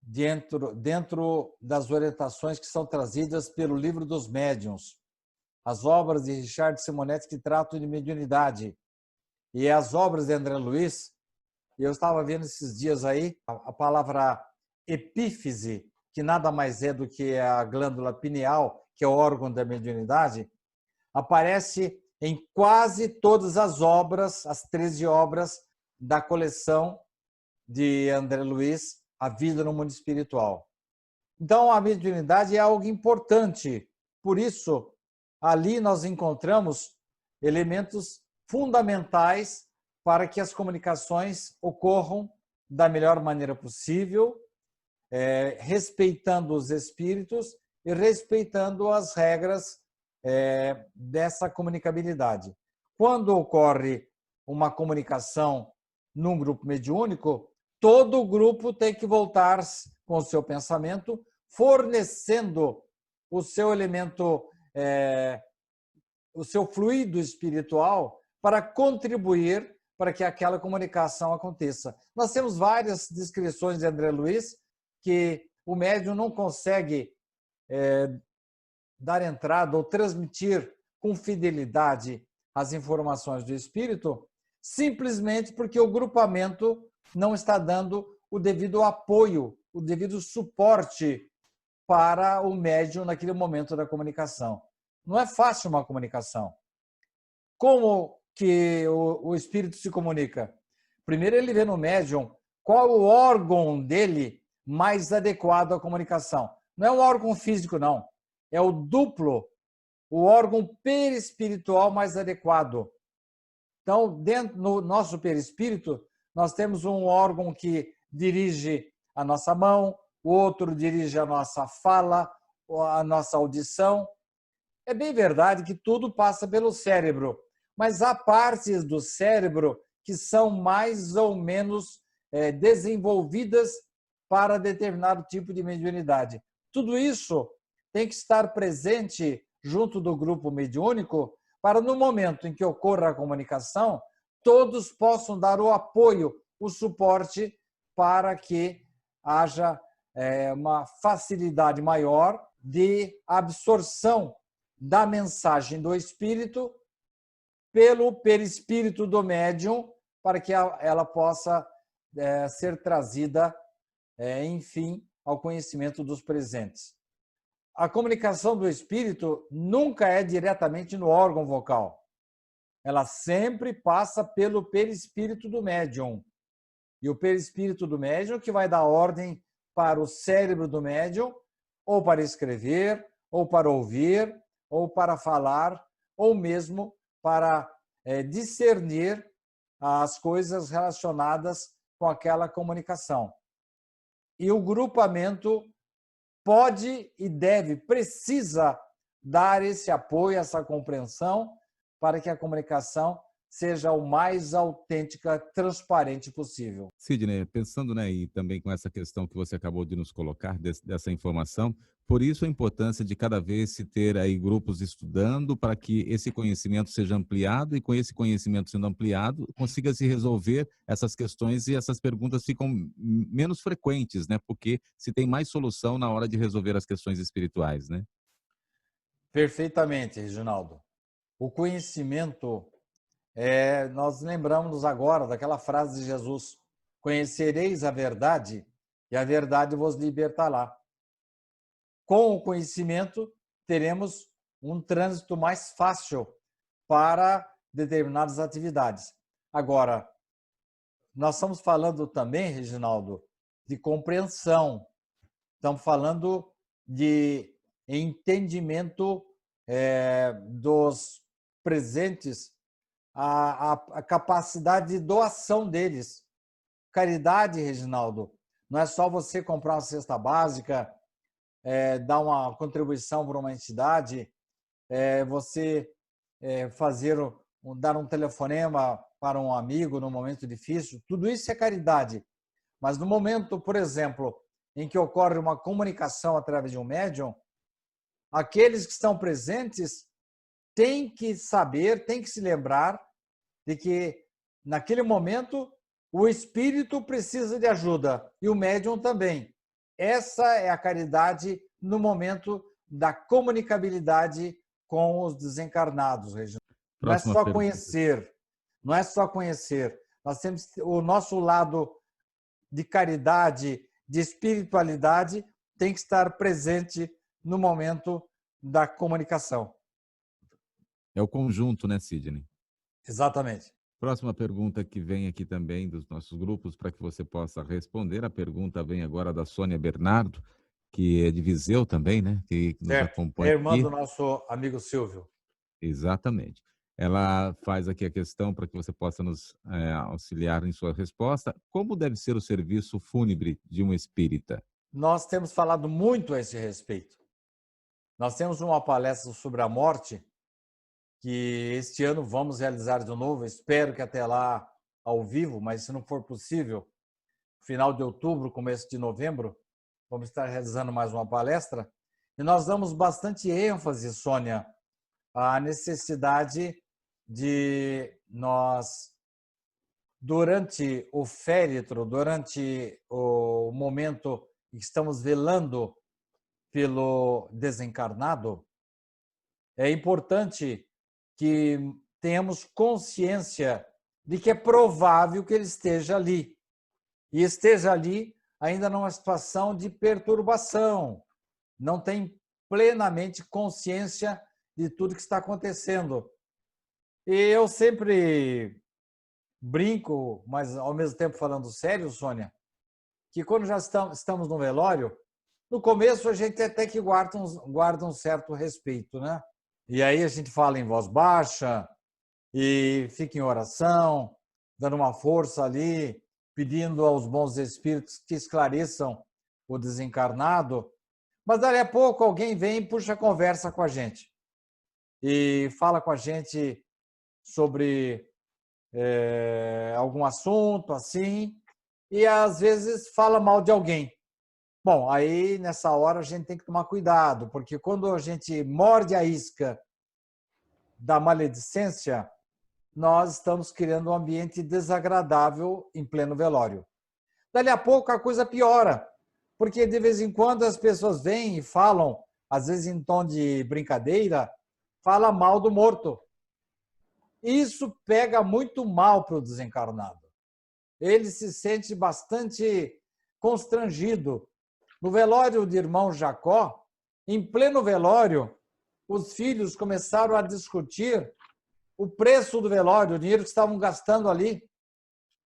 dentro das orientações que são trazidas pelo Livro dos Médiuns, as obras de Richard Simonetti que tratam de mediunidade, e as obras de André Luiz, eu estava vendo esses dias aí, a palavra epífise, que nada mais é do que a glândula pineal, que é o órgão da mediunidade, aparece em quase todas as obras, as 13 obras da coleção de André Luiz, A Vida no Mundo Espiritual. Então, a mediunidade é algo importante. Por isso, ali nós encontramos elementos fundamentais para que as comunicações ocorram da melhor maneira possível, respeitando os espíritos e respeitando as regras dessa comunicabilidade. Quando ocorre uma comunicação num grupo mediúnico, todo o grupo tem que voltar com o seu pensamento, fornecendo o seu elemento, o seu fluido espiritual para contribuir para que aquela comunicação aconteça. Nós temos várias descrições de André Luiz que o médium não consegue dar entrada ou transmitir com fidelidade as informações do espírito, simplesmente porque o grupamento não está dando o devido apoio, o devido suporte para o médium naquele momento da comunicação. Não é fácil uma comunicação. Como que o espírito se comunica? Primeiro ele vê no médium qual o órgão dele mais adequado à comunicação. Não é um órgão físico, não. É o duplo, o órgão perispiritual mais adequado. Então, dentro do nosso perispírito, nós temos um órgão que dirige a nossa mão, o outro dirige a nossa fala, a nossa audição. É bem verdade que tudo passa pelo cérebro, mas há partes do cérebro que são mais ou menos desenvolvidas para determinado tipo de mediunidade. Tudo isso tem que estar presente junto do grupo mediúnico para, no momento em que ocorra a comunicação, todos possam dar o apoio, o suporte para que haja uma facilidade maior de absorção da mensagem do espírito pelo perispírito do médium, para que ela possa ser trazida, enfim, ao conhecimento dos presentes. A comunicação do espírito nunca é diretamente no órgão vocal. Ela sempre passa pelo perispírito do médium. E o perispírito do médium que vai dar ordem para o cérebro do médium, ou para escrever, ou para ouvir, ou para falar, ou mesmo para discernir as coisas relacionadas com aquela comunicação. E o grupamento pode e deve, precisa dar esse apoio, essa compreensão, para que a comunicação seja o mais autêntica, transparente possível. Sidney, pensando, né, e também com essa questão que você acabou de nos colocar, dessa informação, por isso a importância de cada vez se ter aí grupos estudando para que esse conhecimento seja ampliado e com esse conhecimento sendo ampliado, consiga se resolver essas questões e essas perguntas ficam menos frequentes, né, porque se tem mais solução na hora de resolver as questões espirituais, né? Perfeitamente, Reginaldo. O conhecimento nós lembramos agora daquela frase de Jesus: conhecereis a verdade e a verdade vos libertará. Com o conhecimento, teremos um trânsito mais fácil para determinadas atividades. Agora, nós estamos falando também, Reginaldo, de compreensão. Estamos falando de entendimento dos presentes, a capacidade de doação deles. Caridade, Reginaldo, não é só você comprar uma cesta básica, dar uma contribuição para uma entidade, você dar um telefonema para um amigo num momento difícil. Tudo isso é caridade. Mas no momento, por exemplo, em que ocorre uma comunicação através de um médium, aqueles que estão presentes têm que saber, têm que se lembrar de que, naquele momento, o espírito precisa de ajuda e o médium também. Essa é a caridade no momento da comunicabilidade com os desencarnados, Reginaldo. Não é só conhecer, não é só conhecer. Nós temos o nosso lado de caridade, de espiritualidade, tem que estar presente no momento da comunicação. É o conjunto, né, Sidney? Exatamente. Próxima pergunta que vem aqui também dos nossos grupos, para que você possa responder. A pergunta vem agora da Sônia Bernardo, que é de Viseu também, né? Que nos acompanha. É irmã aqui. do nosso amigo Silvio. Exatamente. Ela faz aqui a questão para que você possa nos auxiliar em sua resposta. Como deve ser o serviço fúnebre de um espírita? Nós temos falado muito a esse respeito. Nós temos uma palestra sobre a morte que este ano vamos realizar de novo. Espero que até lá ao vivo, mas se não for possível, final de outubro, começo de novembro, vamos estar realizando mais uma palestra. E nós damos bastante ênfase, Sônia, à necessidade de nós, durante o féretro, durante o momento em que estamos velando pelo desencarnado, é importante que tenhamos consciência de que é provável que ele esteja ali. E esteja ali ainda numa situação de perturbação, não tem plenamente consciência de tudo que está acontecendo. E eu sempre brinco, mas ao mesmo tempo falando sério, Sônia, que quando já estamos no velório, no começo a gente até que guarda um certo respeito, né? E aí a gente fala em voz baixa e fica em oração, dando uma força ali, pedindo aos bons espíritos que esclareçam o desencarnado. Mas dali a pouco alguém vem e puxa a conversa com a gente e fala com a gente sobre algum assunto assim, e às vezes fala mal de alguém. Bom, aí nessa hora a gente tem que tomar cuidado, porque quando a gente morde a isca da maledicência, nós estamos criando um ambiente desagradável em pleno velório. Dali a pouco a coisa piora, porque de vez em quando as pessoas vêm e falam, às vezes em tom de brincadeira, fala mal do morto. Isso pega muito mal para o desencarnado. Ele se sente bastante constrangido. No velório de irmão Jacó, em pleno velório, os filhos começaram a discutir o preço do velório, o dinheiro que estavam gastando ali.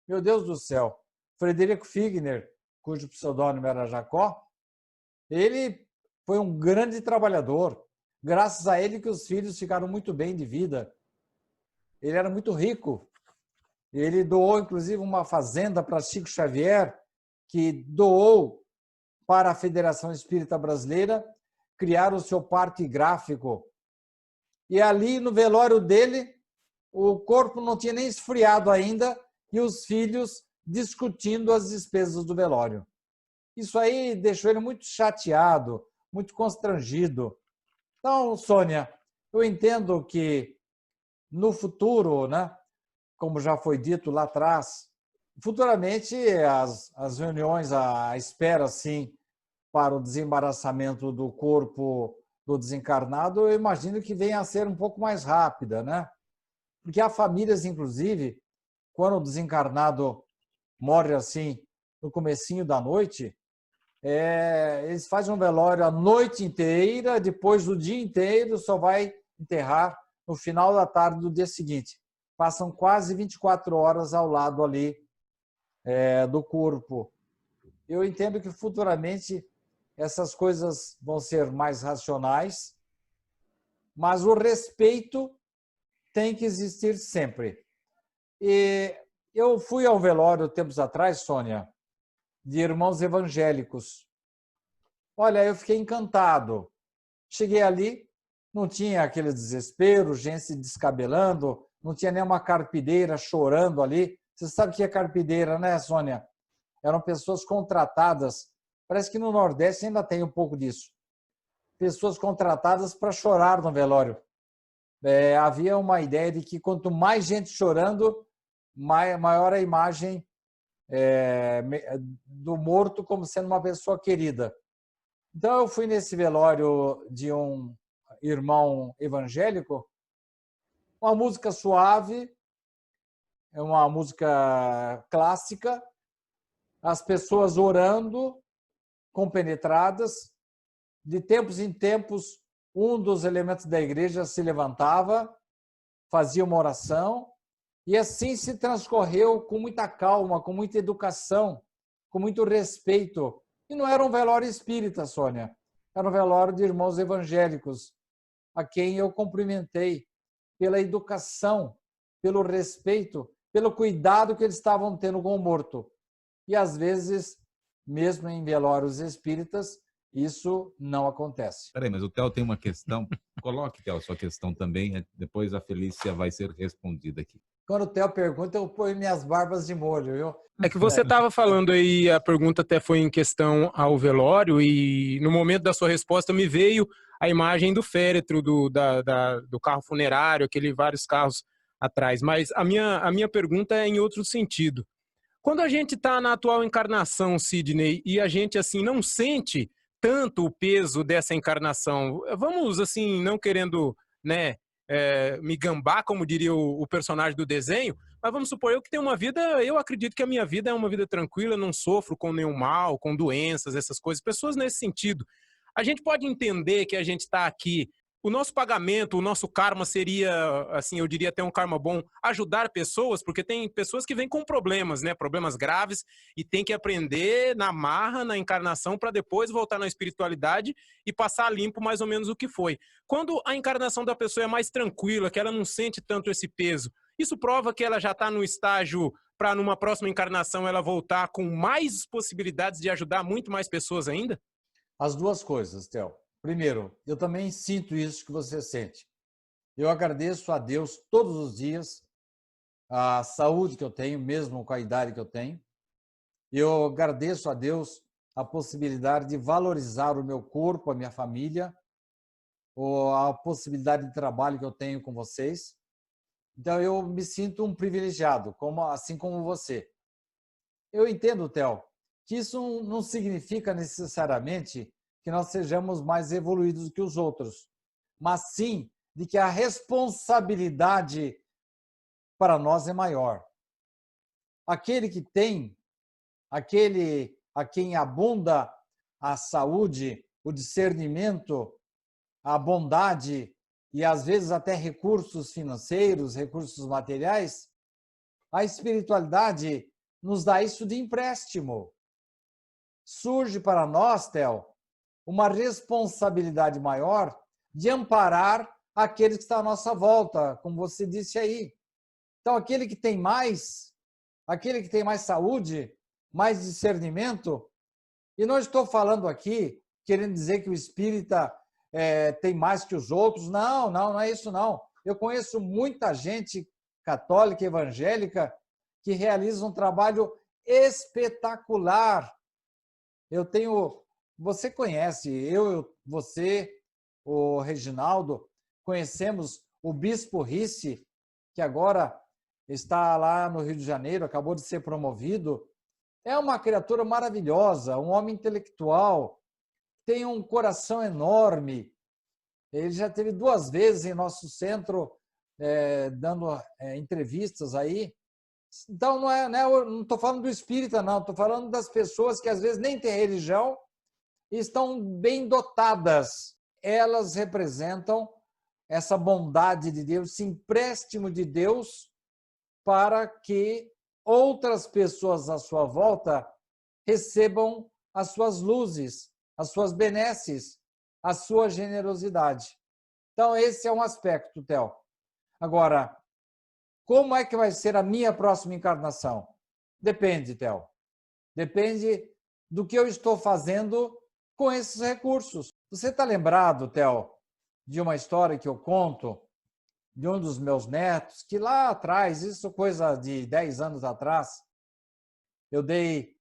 Meu Deus do céu! Frederico Figner, cujo pseudônimo era Jacó, ele foi um grande trabalhador. Graças a ele que os filhos ficaram muito bem de vida. Ele era muito rico. Ele doou, inclusive, uma fazenda para Chico Xavier, que doou para a Federação Espírita Brasileira criar o seu parque gráfico. E ali, no velório dele, o corpo não tinha nem esfriado ainda e os filhos discutindo as despesas do velório. Isso aí deixou ele muito chateado, muito constrangido. Então, Sônia, eu entendo que no futuro, né, como já foi dito lá atrás, futuramente as reuniões à espera, sim, para o desembaraçamento do corpo do desencarnado, eu imagino que venha a ser um pouco mais rápida, né? Porque há famílias, inclusive, quando o desencarnado morre assim, no comecinho da noite, eles fazem um velório a noite inteira, depois do dia inteiro, só vai enterrar no final da tarde do dia seguinte. Passam quase 24 horas ao lado ali do corpo. Eu entendo que futuramente essas coisas vão ser mais racionais, mas o respeito tem que existir sempre. E eu fui ao velório tempos atrás, Sônia, de irmãos evangélicos. Olha, eu fiquei encantado. Cheguei ali, não tinha aquele desespero, gente se descabelando, não tinha nem uma carpideira chorando ali. Você sabe o que é carpideira, né, Sônia? Eram pessoas contratadas. Parece que no Nordeste ainda tem um pouco disso. Pessoas contratadas para chorar no velório. Havia uma ideia de que quanto mais gente chorando, maior a imagem do morto como sendo uma pessoa querida. Então, eu fui nesse velório de um irmão evangélico, uma música suave, uma música clássica, as pessoas orando, compenetradas. De tempos em tempos, um dos elementos da igreja se levantava, fazia uma oração, e assim se transcorreu com muita calma, com muita educação, com muito respeito. E não era um velório espírita, Sônia, era um velório de irmãos evangélicos, a quem eu cumprimentei pela educação, pelo respeito, pelo cuidado que eles estavam tendo com o morto. E, às vezes, mesmo em velórios espíritas, isso não acontece. Peraí, mas o Theo tem uma questão. Coloque, Theo, a sua questão também, depois a Felícia vai ser respondida aqui. Quando o Theo pergunta, eu ponho minhas barbas de molho, viu? É que você estava falando aí, a pergunta até foi em questão ao velório, e no momento da sua resposta me veio a imagem do féretro do carro funerário, aquele vários carros atrás. Mas a minha pergunta é em outro sentido. Quando a gente está na atual encarnação, Sidney, e a gente assim não sente tanto o peso dessa encarnação, vamos assim, não querendo, né, me gambar, como diria o personagem do desenho, mas vamos supor, eu que tenho uma vida, eu acredito que a minha vida é uma vida tranquila, não sofro com nenhum mal, com doenças, essas coisas, pessoas nesse sentido. A gente pode entender que a gente está aqui, o nosso pagamento, o nosso karma seria, assim, eu diria até um karma bom, ajudar pessoas, porque tem pessoas que vêm com problemas, né, problemas graves, e tem que aprender na marra, na encarnação, para depois voltar na espiritualidade e passar limpo mais ou menos o que foi. Quando a encarnação da pessoa é mais tranquila, que ela não sente tanto esse peso, isso prova que ela já está no estágio para numa próxima encarnação ela voltar com mais possibilidades de ajudar muito mais pessoas ainda? As duas coisas, Theo. Primeiro, eu também sinto isso que você sente. Eu agradeço a Deus todos os dias a saúde que eu tenho, mesmo com a idade que eu tenho. Eu agradeço a Deus a possibilidade de valorizar o meu corpo, a minha família, ou a possibilidade de trabalho que eu tenho com vocês. Então, eu me sinto um privilegiado, assim como você. Eu entendo, Theo, que isso não significa necessariamente que nós sejamos mais evoluídos do que os outros, mas sim de que a responsabilidade para nós é maior. Aquele que tem, aquele a quem abunda a saúde, o discernimento, a bondade e às vezes até recursos financeiros, recursos materiais, a espiritualidade nos dá isso de empréstimo. Surge para nós, Theo, uma responsabilidade maior de amparar aqueles que estão à nossa volta, como você disse aí. Então, aquele que tem mais saúde, mais discernimento, e não estou falando aqui querendo dizer que o espírita tem mais que os outros, não é isso não. Eu conheço muita gente católica, evangélica, que realiza um trabalho espetacular. Você conhece, você, o Reginaldo, conhecemos o Bispo Ricci, que agora está lá no Rio de Janeiro, acabou de ser promovido. É uma criatura maravilhosa, um homem intelectual, tem um coração enorme. Ele já esteve 2 vezes em nosso centro dando entrevistas aí. Então, não estou falando do espírita, não. Estou falando das pessoas que às vezes nem têm religião e estão bem dotadas. Elas representam essa bondade de Deus, esse empréstimo de Deus para que outras pessoas à sua volta recebam as suas luzes, as suas benesses, a sua generosidade. Então, esse é um aspecto, Theo. Agora, como é que vai ser a minha próxima encarnação? Depende, Theo. Depende do que eu estou fazendo com esses recursos. Você está lembrado, Theo, de uma história que eu conto de um dos meus netos, que lá atrás, isso coisa de 10 anos atrás, eu dei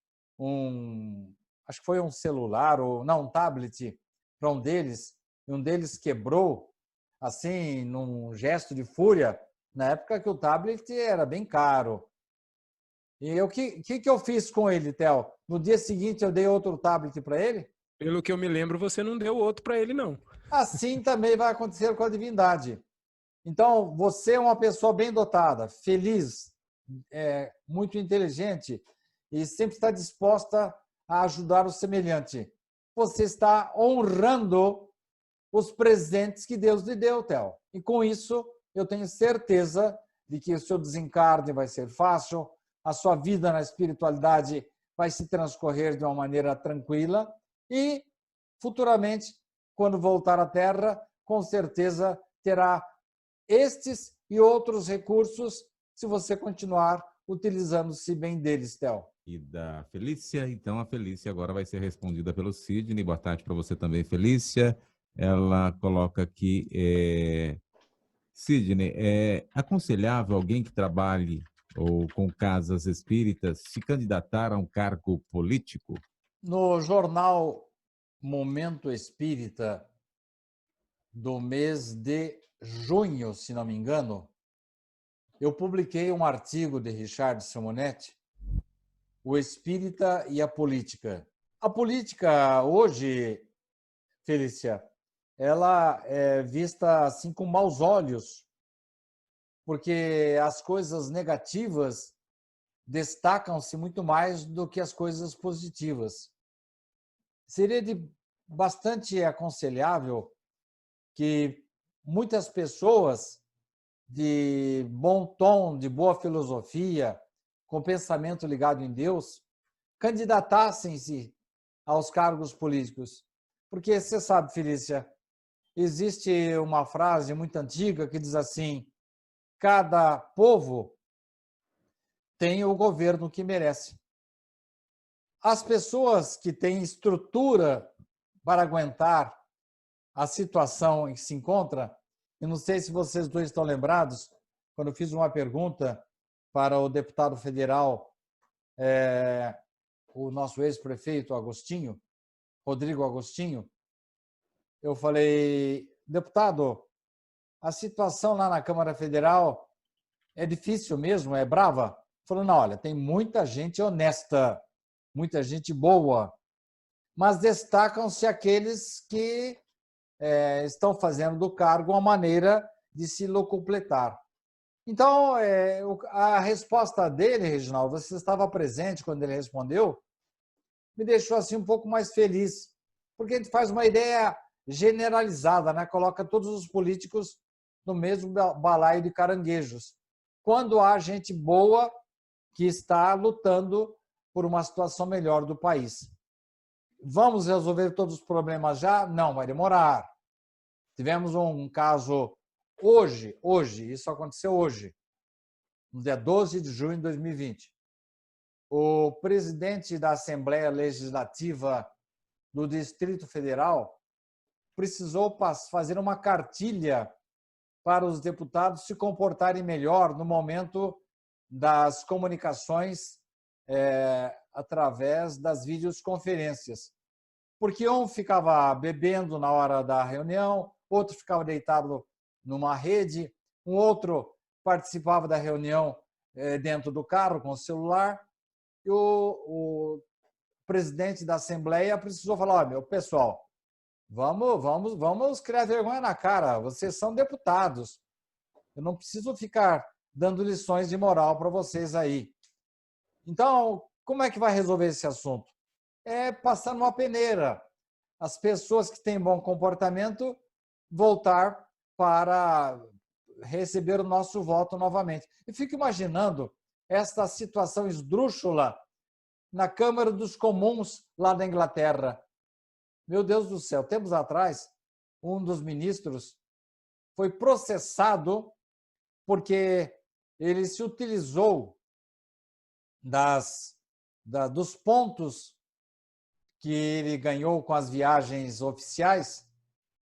acho que foi um celular, ou não, um tablet para um deles, e um deles quebrou, assim, num gesto de fúria, na época que o tablet era bem caro. E o que eu fiz com ele, Theo? No dia seguinte eu dei outro tablet para ele? Pelo que eu me lembro, você não deu outro para ele, não. Assim também vai acontecer com a divindade. Então, você é uma pessoa bem dotada, feliz, muito inteligente e sempre está disposta a ajudar o semelhante. Você está honrando os presentes que Deus lhe deu, Theo. E com isso, eu tenho certeza de que o seu desencarne vai ser fácil, a sua vida na espiritualidade vai se transcorrer de uma maneira tranquila e, futuramente, quando voltar à Terra, com certeza terá estes e outros recursos se você continuar utilizando-se bem deles, Theo. E da Felícia, então a Felícia agora vai ser respondida pelo Sidney. Boa tarde para você também, Felícia. Ela coloca aqui, Sidney, é aconselhável alguém que trabalhe ou com casas espíritas se candidatar a um cargo político? No jornal Momento Espírita, do mês de junho, se não me engano, eu publiquei um artigo de Richard Simonetti, O Espírita e a Política. A política hoje, Felícia, ela é vista assim com maus olhos, porque as coisas negativas destacam-se muito mais do que as coisas positivas. Seria bastante aconselhável que muitas pessoas de bom tom, de boa filosofia, com pensamento ligado em Deus, candidatassem-se aos cargos políticos. Porque você sabe, Felícia, existe uma frase muito antiga que diz assim: cada povo tem o governo que merece. As pessoas que têm estrutura para aguentar a situação em que se encontra, eu não sei se vocês dois estão lembrados, quando eu fiz uma pergunta para o deputado federal, o nosso ex-prefeito Agostinho, Rodrigo Agostinho, eu falei: deputado, a situação lá na Câmara Federal é difícil mesmo, é brava? Ele falou: não, olha, tem muita gente honesta, muita gente boa, mas destacam-se aqueles que estão fazendo do cargo uma maneira de se locupletar. Então, a resposta dele, Reginaldo, você estava presente quando ele respondeu, me deixou assim um pouco mais feliz, porque a gente faz uma ideia generalizada, né? Coloca todos os políticos no mesmo balaio de caranguejos, quando há gente boa que está lutando por uma situação melhor do país. Vamos resolver todos os problemas já? Não, vai demorar. Tivemos um caso hoje, isso aconteceu hoje, no dia 12 de junho de 2020. O presidente da Assembleia Legislativa do Distrito Federal precisou fazer uma cartilha para os deputados se comportarem melhor no momento das comunicações através das videoconferências. Porque um ficava bebendo na hora da reunião, outro ficava deitado numa rede, um outro participava da reunião dentro do carro com o celular, e o presidente da Assembleia precisou falar: olha, meu pessoal, vamos criar vergonha na cara, vocês são deputados. Eu não preciso ficar dando lições de moral para vocês aí. Então, como é que vai resolver esse assunto? É passar numa peneira. As pessoas que têm bom comportamento voltar para receber o nosso voto novamente. E fico imaginando esta situação esdrúxula na Câmara dos Comuns, lá da Inglaterra. Meu Deus do céu, tempos atrás, um dos ministros foi processado porque ele se utilizou dos pontos que ele ganhou com as viagens oficiais,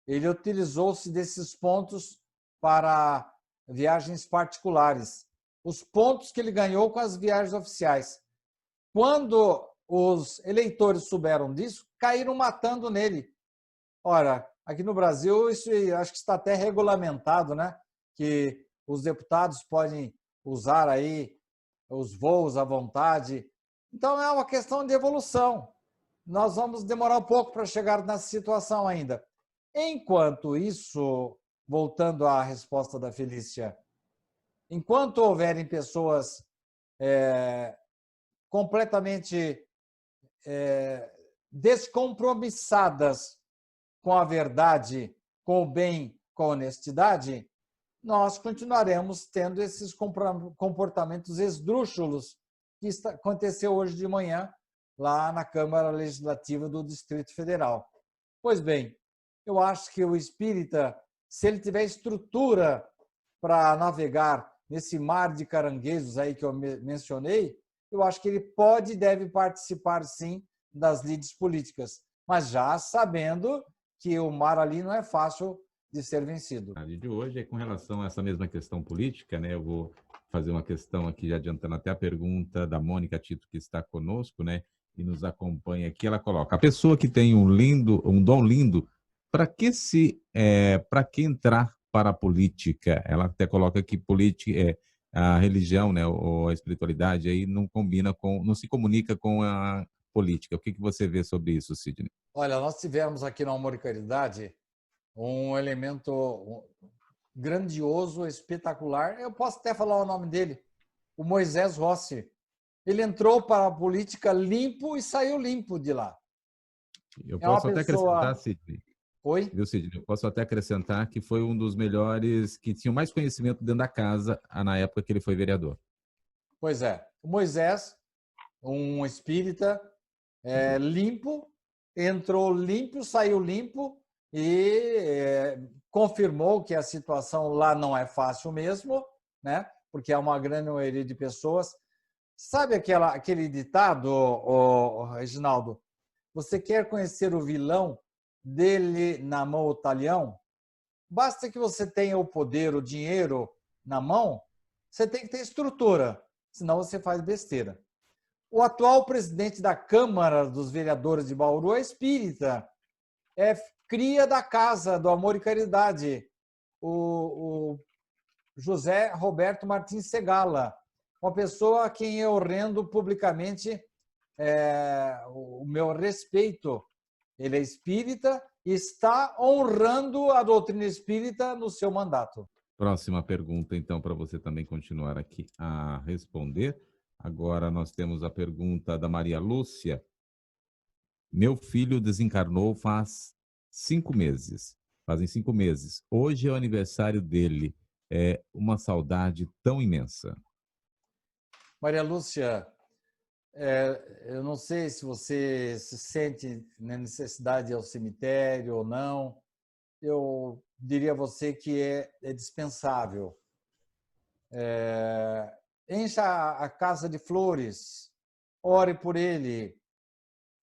ele utilizou-se desses pontos para viagens particulares. Os pontos que ele ganhou com as viagens oficiais. Quando os eleitores souberam disso, caíram matando nele. Ora, aqui no Brasil, isso acho que está até regulamentado, né? Que os deputados podem usar aí os voos à vontade. Então, é uma questão de evolução. Nós vamos demorar um pouco para chegar nessa situação ainda. Enquanto isso, voltando à resposta da Felícia, enquanto houverem pessoas completamente descompromissadas com a verdade, com o bem, com a honestidade, nós continuaremos tendo esses comportamentos esdrúxulos que aconteceu hoje de manhã lá na Câmara Legislativa do Distrito Federal. Pois bem, eu acho que o espírita, se ele tiver estrutura para navegar nesse mar de caranguejos aí que eu mencionei, eu acho que ele pode e deve participar, sim, das lides políticas, mas já sabendo que o mar ali não é fácil de ser vencido. A de hoje é com relação a essa mesma questão política, né? Eu vou fazer uma questão aqui, já adiantando até a pergunta da Mônica Tito, que está conosco, né? E nos acompanha aqui. Ela coloca: a pessoa que tem um dom lindo, para que entrar para a política? Ela até coloca que política a religião, né, ou a espiritualidade aí não se comunica com a política. O que você vê sobre isso, Sidney? Olha, nós tivemos aqui no Amor e Caridade um elemento grandioso, espetacular. Eu posso até falar o nome dele, o Moisés Rossi. Ele entrou para a política limpo e saiu limpo de lá. Eu posso até acrescentar, Sidney. Oi? Viu, Sidney? Eu posso até acrescentar que foi um dos melhores, que tinha mais conhecimento dentro da casa na época que ele foi vereador. Pois é. O Moisés, um espírita limpo, entrou limpo, saiu limpo e confirmou que a situação lá não é fácil mesmo, né? Porque é uma grande maioria de pessoas. Sabe aquele ditado, Reginaldo? Você quer conhecer o vilão? Dele na mão o talhão? Basta que você tenha o poder, o dinheiro na mão, você tem que ter estrutura, senão você faz besteira. O atual presidente da Câmara dos Vereadores de Bauru é espírita, é cria da Casa do Amor e Caridade, o José Roberto Martins Segala, uma pessoa a quem eu rendo publicamente o meu respeito. Ele é espírita e está honrando a doutrina espírita no seu mandato. Próxima pergunta, então, para você também continuar aqui a responder. Agora nós temos a pergunta da Maria Lúcia. Meu filho desencarnou faz 5 meses. Fazem 5 meses. Hoje é o aniversário dele. É uma saudade tão imensa. Maria Lúcia, eu não sei se você se sente na necessidade de ir ao cemitério ou não. Eu diria a você que é dispensável. Encha a casa de flores, ore por ele.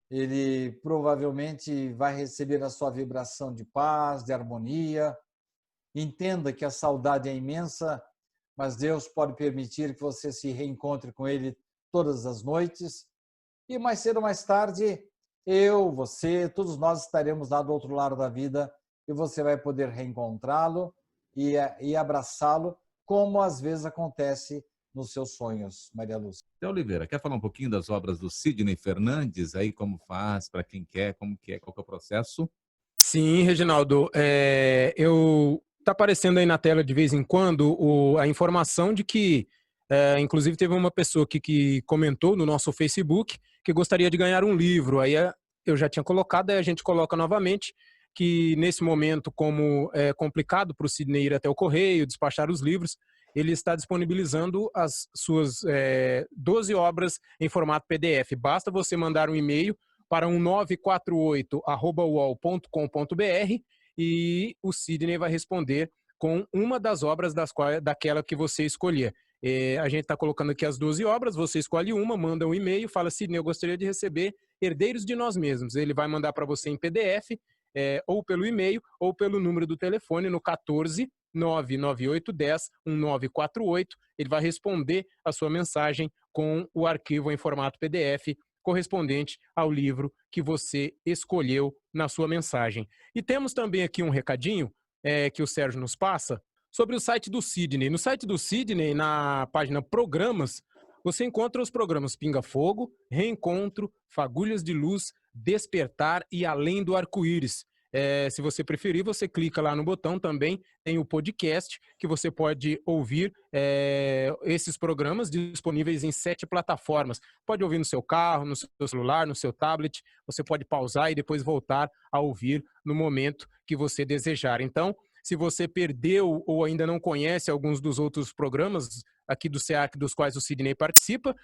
Ele provavelmente vai receber a sua vibração de paz, de harmonia. Entenda que a saudade é imensa, mas Deus pode permitir que você se reencontre com ele todas as noites. E mais cedo ou mais tarde, eu, você, todos nós estaremos lá do outro lado da vida e você vai poder reencontrá-lo e abraçá-lo, como às vezes acontece nos seus sonhos, Maria Lúcia. Então, Oliveira, quer falar um pouquinho das obras do Sidney Fernandes, aí como faz, para quem quer, como que é, qual que é o processo? Sim, Reginaldo. Eu está aparecendo aí na tela de vez em quando a informação de que, inclusive teve uma pessoa aqui que comentou no nosso Facebook que gostaria de ganhar um livro. Aí eu já tinha colocado, aí a gente coloca novamente que nesse momento, como é complicado para o Sidney ir até o correio, despachar os livros, ele está disponibilizando as suas 12 obras em formato PDF. Basta você mandar um e-mail para um 948@uol.com.br e o Sidney vai responder com uma das obras daquela que você escolher. A gente está colocando aqui as 12 obras, você escolhe uma, manda um e-mail, fala: Sidney, eu gostaria de receber Herdeiros de Nós Mesmos. Ele vai mandar para você em PDF, ou pelo e-mail, ou pelo número do telefone no 14 99810 1948. Ele vai responder a sua mensagem com o arquivo em formato PDF correspondente ao livro que você escolheu na sua mensagem. E temos também aqui um recadinho que o Sérgio nos passa sobre o site do Sidney. No site do Sidney, na página Programas, você encontra os programas Pinga Fogo, Reencontro, Fagulhas de Luz, Despertar e Além do Arco-Íris. Se você preferir, você clica lá no botão também, tem o podcast, que você pode ouvir esses programas disponíveis em 7 plataformas. Pode ouvir no seu carro, no seu celular, no seu tablet, você pode pausar e depois voltar a ouvir no momento que você desejar. Então, se você perdeu ou ainda não conhece alguns dos outros programas aqui do SEAC, dos quais o Sidney participa,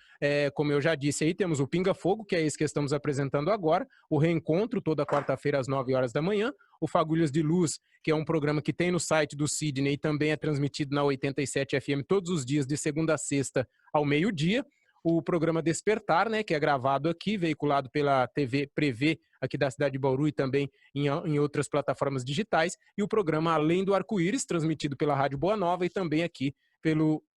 como eu já disse aí, temos o Pinga Fogo, que é esse que estamos apresentando agora, o Reencontro, toda quarta-feira às 9 horas da manhã, o Fagulhas de Luz, que é um programa que tem no site do Sidney e também é transmitido na 87 FM todos os dias, de segunda a sexta, ao meio-dia, o programa Despertar, né, que é gravado aqui, veiculado pela TV Prevê, aqui da cidade de Bauru e também em outras plataformas digitais, e o programa Além do Arco-Íris, transmitido pela Rádio Boa Nova e também aqui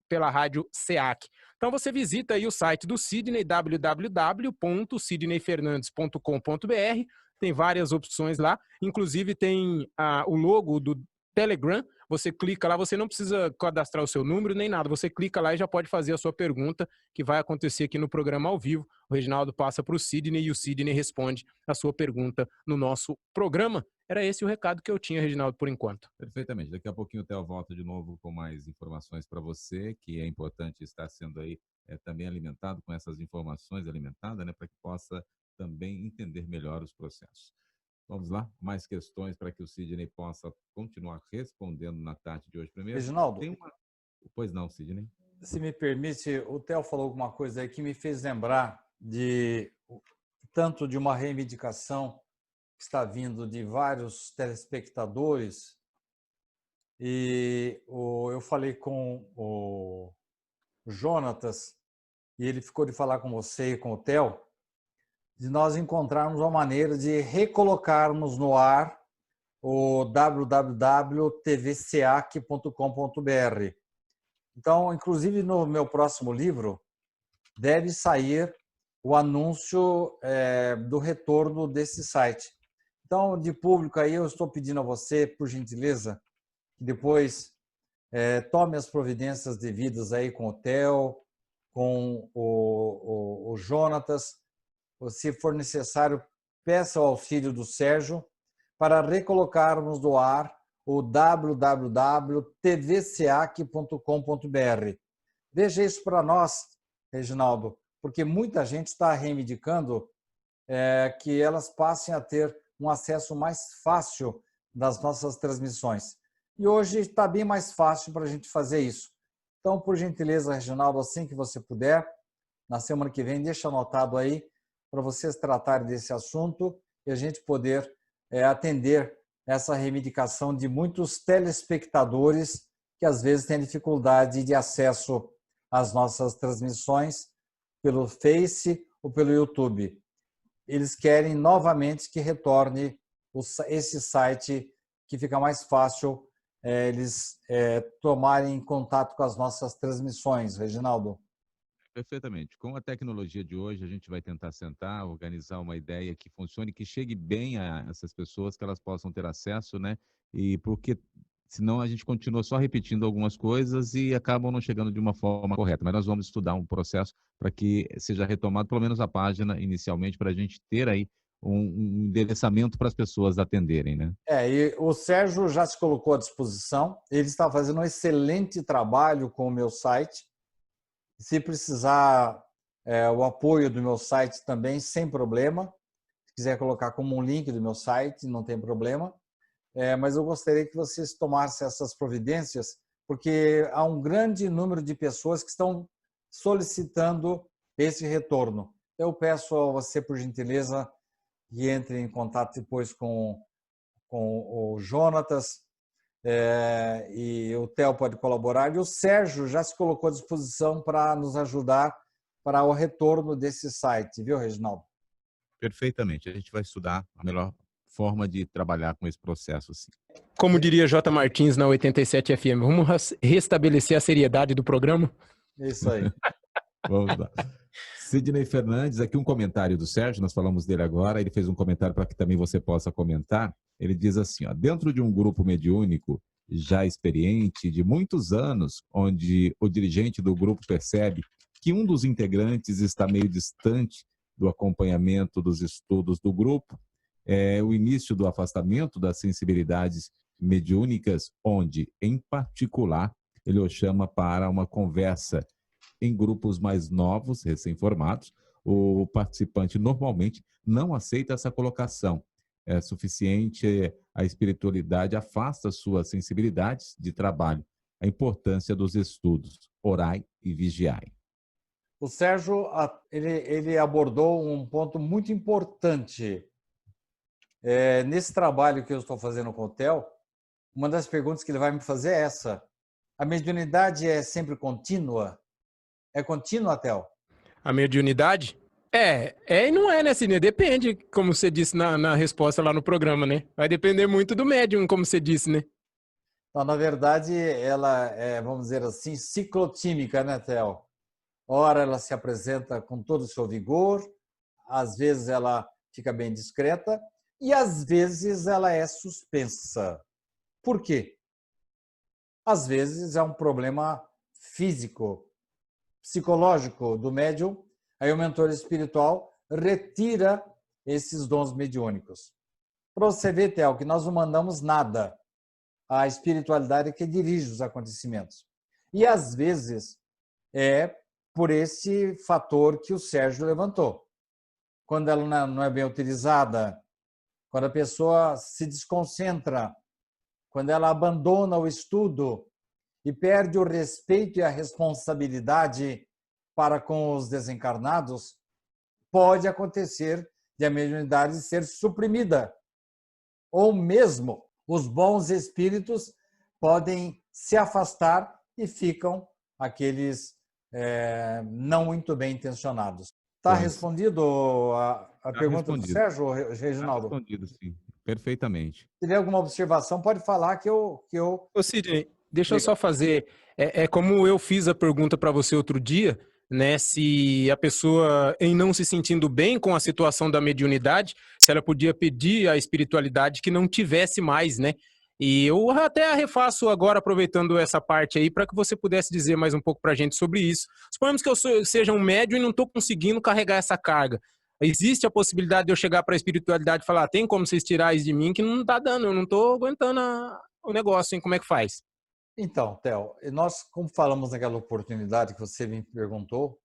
pela Rádio SEAC. Então você visita aí o site do Sidney, www.sidneyfernandes.com.br, tem várias opções lá, inclusive tem o logo do Telegram, você clica lá, você não precisa cadastrar o seu número nem nada, você clica lá e já pode fazer a sua pergunta, que vai acontecer aqui no programa ao vivo. O Reginaldo passa para o Sidney e o Sidney responde a sua pergunta no nosso programa. Era esse o recado que eu tinha, Reginaldo, por enquanto. Perfeitamente. Daqui a pouquinho o Theo volta de novo com mais informações para você, que é importante estar sendo aí também alimentado com essas informações, alimentada, né, para que possa também entender melhor os processos. Vamos lá, mais questões para que o Sidney possa continuar respondendo na tarde de hoje. Primeiro, Reginaldo, Pois não, Sidney? Se me permite, o Theo falou alguma coisa aí que me fez lembrar tanto de uma reivindicação que está vindo de vários telespectadores, e eu falei com o Jonatas, e ele ficou de falar com você e com o Theo, de nós encontrarmos uma maneira de recolocarmos no ar o www.tvseac.com.br. Então, inclusive no meu próximo livro, deve sair o anúncio do retorno desse site. Então, de público aí, eu estou pedindo a você, por gentileza, que depois tome as providências devidas aí com o Theo, com o Jonatas. Se for necessário, peça o auxílio do Sérgio para recolocarmos no ar o www.tvseac.com.br. Veja isso para nós, Reginaldo, porque muita gente está reivindicando que elas passem a ter um acesso mais fácil das nossas transmissões. E hoje está bem mais fácil para a gente fazer isso. Então, por gentileza, Reginaldo, assim que você puder, na semana que vem, deixa anotado aí para vocês tratarem desse assunto e a gente poder atender essa reivindicação de muitos telespectadores que às vezes têm dificuldade de acesso às nossas transmissões pelo Face ou pelo YouTube. Eles querem novamente que retorne esse site, que fica mais fácil eles tomarem contato com as nossas transmissões, Reginaldo. Perfeitamente. Com a tecnologia de hoje, a gente vai tentar sentar, organizar uma ideia que funcione, que chegue bem a essas pessoas, que elas possam ter acesso, né? E porque senão a gente continua só repetindo algumas coisas e acabam não chegando de uma forma correta. Mas nós vamos estudar um processo para que seja retomado, pelo menos a página inicialmente, para a gente ter aí um endereçamento para as pessoas atenderem, né? E o Sérgio já se colocou à disposição, ele está fazendo um excelente trabalho com o meu site. Se precisar o apoio do meu site também, sem problema. Se quiser colocar como um link do meu site, não tem problema. Mas eu gostaria que vocês tomassem essas providências, porque há um grande número de pessoas que estão solicitando esse retorno. Eu peço a você, por gentileza, que entre em contato depois com o Jonatas, e o Theo pode colaborar, e o Sérgio já se colocou à disposição para nos ajudar para o retorno desse site, viu, Reginaldo? Perfeitamente. A gente vai estudar a melhor forma de trabalhar com esse processo, sim. Como diria J. Martins na 87 FM, vamos restabelecer a seriedade do programa? Isso aí. Vamos lá. Sidney Fernandes, aqui um comentário do Sérgio, nós falamos dele agora, ele fez um comentário para que também você possa comentar. Ele diz assim, ó, dentro de um grupo mediúnico já experiente de muitos anos, onde o dirigente do grupo percebe que um dos integrantes está meio distante do acompanhamento dos estudos do grupo, o início do afastamento das sensibilidades mediúnicas, onde, em particular, ele o chama para uma conversa em grupos mais novos, recém-formados. O participante normalmente não aceita essa colocação. É suficiente, a espiritualidade afasta suas sensibilidades de trabalho. A importância dos estudos, orai e vigiai. O Sérgio, ele abordou um ponto muito importante. Nesse trabalho que eu estou fazendo com o Theo, uma das perguntas que ele vai me fazer é essa. A mediunidade é sempre contínua? É contínua, Theo? A mediunidade? E não é, né, Sidney? Depende, como você disse na resposta lá no programa, né? Vai depender muito do médium, como você disse, né? Então, na verdade, ela é, vamos dizer assim, ciclotímica, né, Theo? Ora, ela se apresenta com todo o seu vigor, às vezes ela fica bem discreta e às vezes ela é suspensa. Por quê? Às vezes é um problema físico, psicológico do médium, aí o mentor espiritual retira esses dons mediúnicos. Para você ver, Theo, que nós não mandamos nada. A espiritualidade é que dirige os acontecimentos. E às vezes é por esse fator que o Sérgio levantou. Quando ela não é bem utilizada, quando a pessoa se desconcentra, quando ela abandona o estudo e perde o respeito e a responsabilidade para com os desencarnados, pode acontecer de a mediunidade ser suprimida. Ou mesmo os bons espíritos podem se afastar e ficam aqueles não muito bem intencionados. Está respondido a pergunta do Sérgio, Reginaldo? Está respondido, sim. Perfeitamente. Se tiver alguma observação, pode falar que eu... Ô, Sidney, deixa eu só fazer. Como eu fiz a pergunta para você outro dia, né? Se a pessoa, em não se sentindo bem com a situação da mediunidade, se ela podia pedir à espiritualidade que não tivesse mais, né? E eu até refaço agora, aproveitando essa parte aí, para que você pudesse dizer mais um pouco para a gente sobre isso. Suponhamos que eu seja um médium e não estou conseguindo carregar essa carga. Existe a possibilidade de eu chegar para a espiritualidade e falar, tem como vocês tirar isso de mim, que não está dando, eu não estou aguentando o negócio, hein? Como é que faz? Então, Theo, nós, como falamos naquela oportunidade que você me perguntou,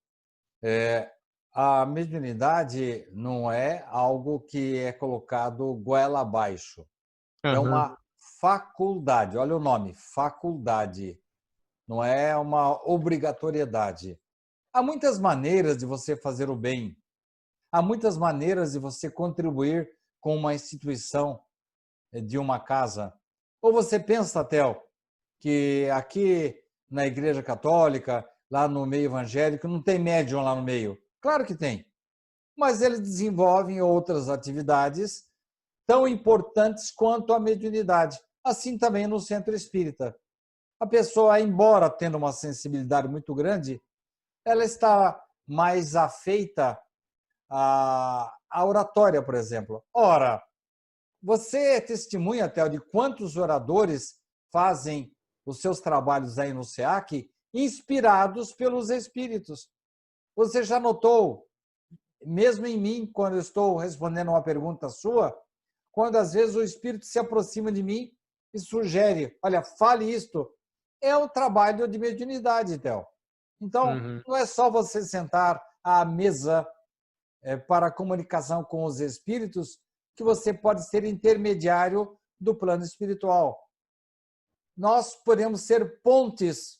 a mediunidade não é algo que é colocado goela abaixo. É uma faculdade, olha o nome, faculdade. Não é uma obrigatoriedade. Há muitas maneiras de você fazer o bem. Há muitas maneiras de você contribuir com uma instituição de uma casa. Ou você pensa, Theo, que aqui na Igreja Católica, lá no meio evangélico, não tem médium lá no meio? Claro que tem. Mas eles desenvolvem outras atividades tão importantes quanto a mediunidade. Assim também no centro espírita. A pessoa, embora tendo uma sensibilidade muito grande, ela está mais afeita à oratória, por exemplo. Ora, você é testemunha, Theo, de quantos oradores fazem os seus trabalhos aí no SEAC inspirados pelos espíritos. Você já notou mesmo em mim, quando eu estou respondendo uma pergunta sua, quando às vezes o Espírito se aproxima de mim e sugere, olha, fale isto, é o trabalho de mediunidade, Theo. Então, não é só você sentar à mesa para a comunicação com os espíritos que você pode ser intermediário do plano espiritual. Nós podemos ser pontes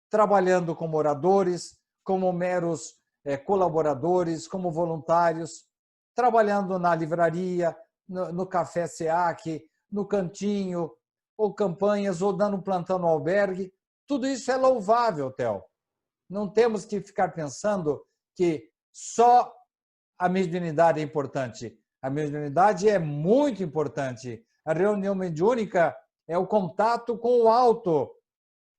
trabalhando como oradores, como meros colaboradores, como voluntários, trabalhando na livraria, no café SEAC, no cantinho, ou campanhas, ou dando plantão no albergue. Tudo isso é louvável, Theo. Não temos que ficar pensando que só a mediunidade é importante. A mediunidade é muito importante. A reunião mediúnica é o contato com o alto.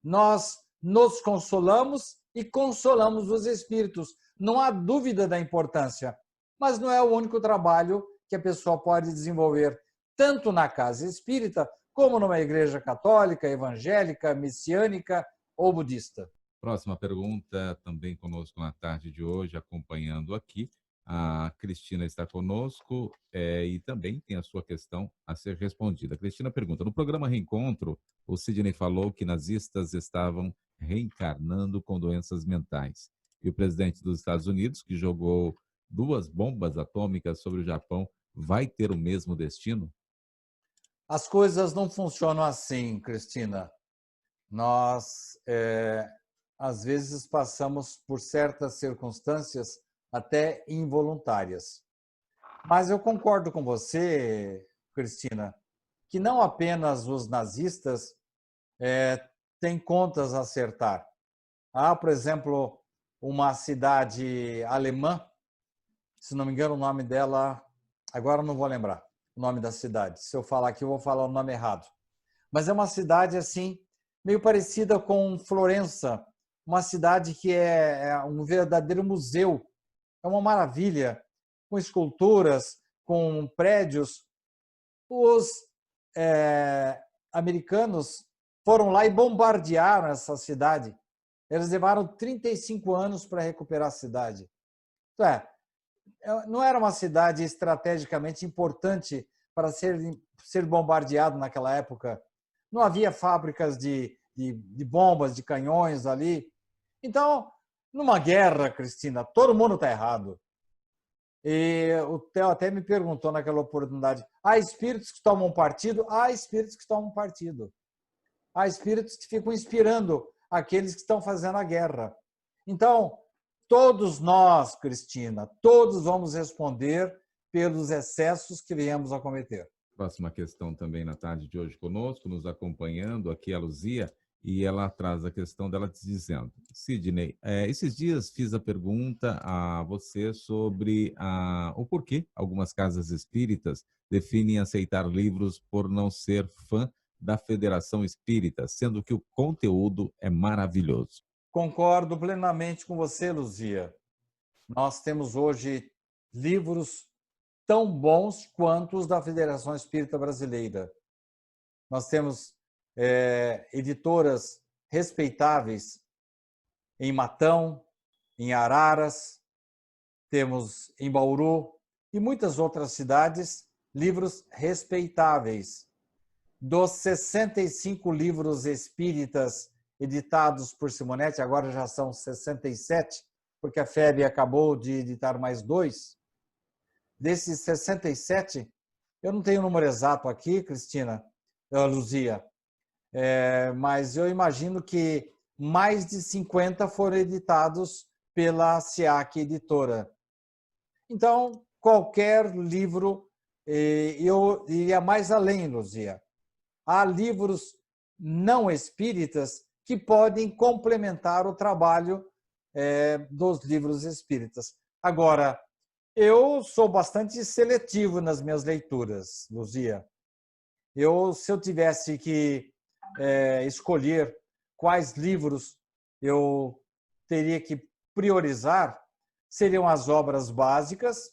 Nós nos consolamos e consolamos os espíritos. Não há dúvida da importância, mas não é o único trabalho que a pessoa pode desenvolver, tanto na casa espírita, como numa igreja católica, evangélica, messiânica ou budista. Próxima pergunta, também conosco na tarde de hoje, acompanhando aqui. A Cristina está conosco e também tem a sua questão a ser respondida. A Cristina pergunta, no programa Reencontro, o Sidney falou que nazistas estavam reencarnando com doenças mentais. E o presidente dos Estados Unidos, que jogou 2 bombas atômicas sobre o Japão, vai ter o mesmo destino? As coisas não funcionam assim, Cristina. Nós, às vezes, passamos por certas circunstâncias até involuntárias. Mas eu concordo com você, Cristina, que não apenas os nazistas têm contas a acertar. Há, por exemplo, uma cidade alemã, se não me engano o nome dela, agora não vou lembrar o nome da cidade. Se eu falar aqui, eu vou falar o nome errado. Mas é uma cidade assim, meio parecida com Florença, uma cidade que é um verdadeiro museu. É uma maravilha, com esculturas, com prédios. Os americanos foram lá e bombardearam essa cidade. Eles levaram 35 anos para recuperar a cidade. Então, não era uma cidade estrategicamente importante para ser bombardeado naquela época. Não havia fábricas de bombas, de canhões ali. Então, numa guerra, Cristina, todo mundo está errado. E o Theo até me perguntou naquela oportunidade, há espíritos que tomam partido? Há espíritos que tomam partido. Há espíritos que ficam inspirando aqueles que estão fazendo a guerra. Então, todos nós, Cristina, todos vamos responder pelos excessos que viemos a cometer. Próxima questão também na tarde de hoje conosco, nos acompanhando aqui a Luzia, e ela traz a questão dela dizendo, Sidney, esses dias fiz a pergunta a você sobre o porquê algumas casas espíritas definem aceitar livros por não ser fã da Federação Espírita, sendo que o conteúdo é maravilhoso. Concordo plenamente com você, Luzia. Nós temos hoje livros tão bons quanto os da Federação Espírita Brasileira. Nós temos editoras respeitáveis em Matão, em Araras, temos em Bauru e muitas outras cidades, livros respeitáveis. Dos 65 livros espíritas editados por Simonetti, agora já são 67, porque a FEB acabou de editar mais 2. Desses 67, eu não tenho o número exato aqui, Cristina, Luzia, mas eu imagino que mais de 50 foram editados pela SEAC Editora. Então, qualquer livro, eu iria mais além, Luzia. Há livros não espíritas que podem complementar o trabalho dos livros espíritas. Agora, eu sou bastante seletivo nas minhas leituras, Luzia. Se eu tivesse que escolher quais livros eu teria que priorizar, seriam as obras básicas,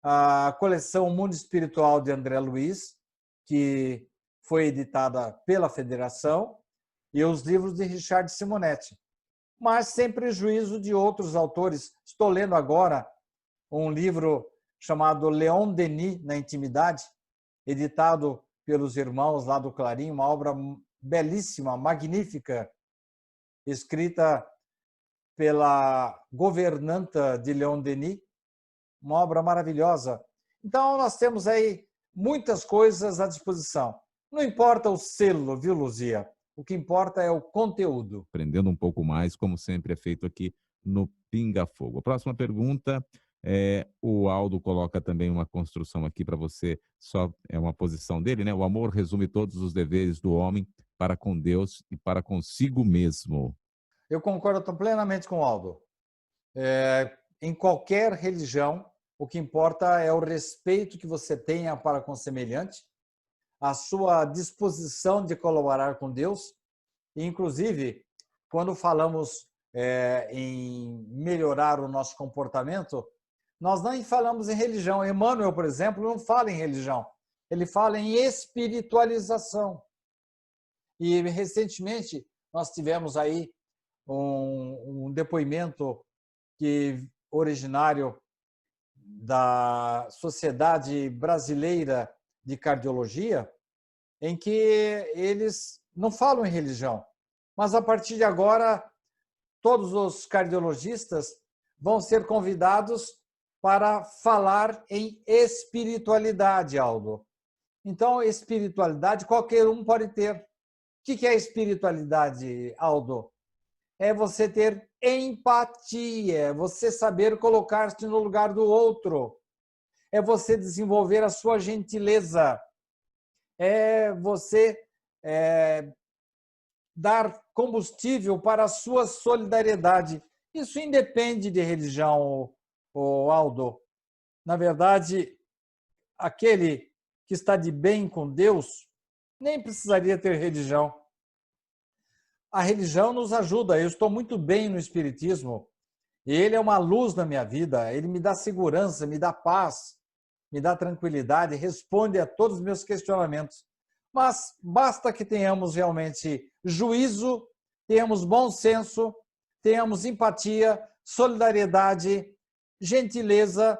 a coleção Mundo Espiritual de André Luiz, que foi editada pela Federação, e os livros de Richard Simonetti. Mas sem prejuízo de outros autores. Estou lendo agora um livro chamado Leon Denis na Intimidade, editado pelos irmãos lá do Clarim, uma obra belíssima, magnífica, escrita pela governanta de Leon Denis, uma obra maravilhosa. Então, nós temos aí muitas coisas à disposição. Não importa o selo, viu, Luzia? O que importa é o conteúdo. Aprendendo um pouco mais, como sempre é feito aqui no Pinga Fogo. A próxima pergunta, o Aldo coloca também uma construção aqui para você, só é uma posição dele, né? O amor resume todos os deveres do homem para com Deus e para consigo mesmo. Eu concordo plenamente com o Aldo. Em qualquer religião, o que importa é o respeito que você tenha para com o semelhante, a sua disposição de colaborar com Deus. E, inclusive, quando falamos em melhorar o nosso comportamento, nós não falamos em religião. Emmanuel, por exemplo, não fala em religião. Ele fala em espiritualização. E, recentemente, nós tivemos aí um depoimento originário da Sociedade Brasileira de Cardiologia, em que eles não falam em religião, mas a partir de agora todos os cardiologistas vão ser convidados para falar em espiritualidade, Aldo. Então, espiritualidade qualquer um pode ter. O que é espiritualidade, Aldo? É você ter empatia, você saber colocar-se no lugar do outro, é você desenvolver a sua gentileza, é você dar combustível para a sua solidariedade. Isso independe de religião, Aldo. Na verdade, aquele que está de bem com Deus nem precisaria ter religião. A religião nos ajuda. Eu estou muito bem no Espiritismo. Ele é uma luz na minha vida. Ele me dá segurança, me dá paz, me dá tranquilidade, responde a todos os meus questionamentos. Mas basta que tenhamos realmente juízo, tenhamos bom senso, tenhamos empatia, solidariedade, gentileza,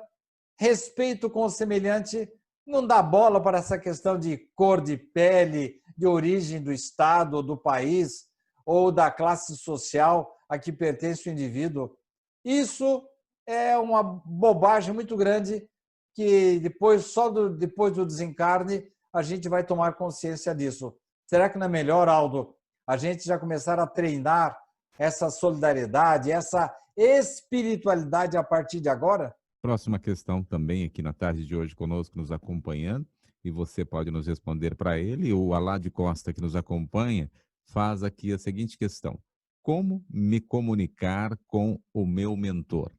respeito com o semelhante. Não dá bola para essa questão de cor de pele, de origem do Estado, do país ou da classe social a que pertence o indivíduo. Isso é uma bobagem muito grande que depois do desencarne a gente vai tomar consciência disso. Será que não é melhor, Aldo, a gente já começar a treinar essa solidariedade, essa espiritualidade a partir de agora? Próxima questão também aqui na tarde de hoje conosco, nos acompanhando, e você pode nos responder para ele. O Alá de Costa, que nos acompanha, faz aqui a seguinte questão: como me comunicar com o meu mentor?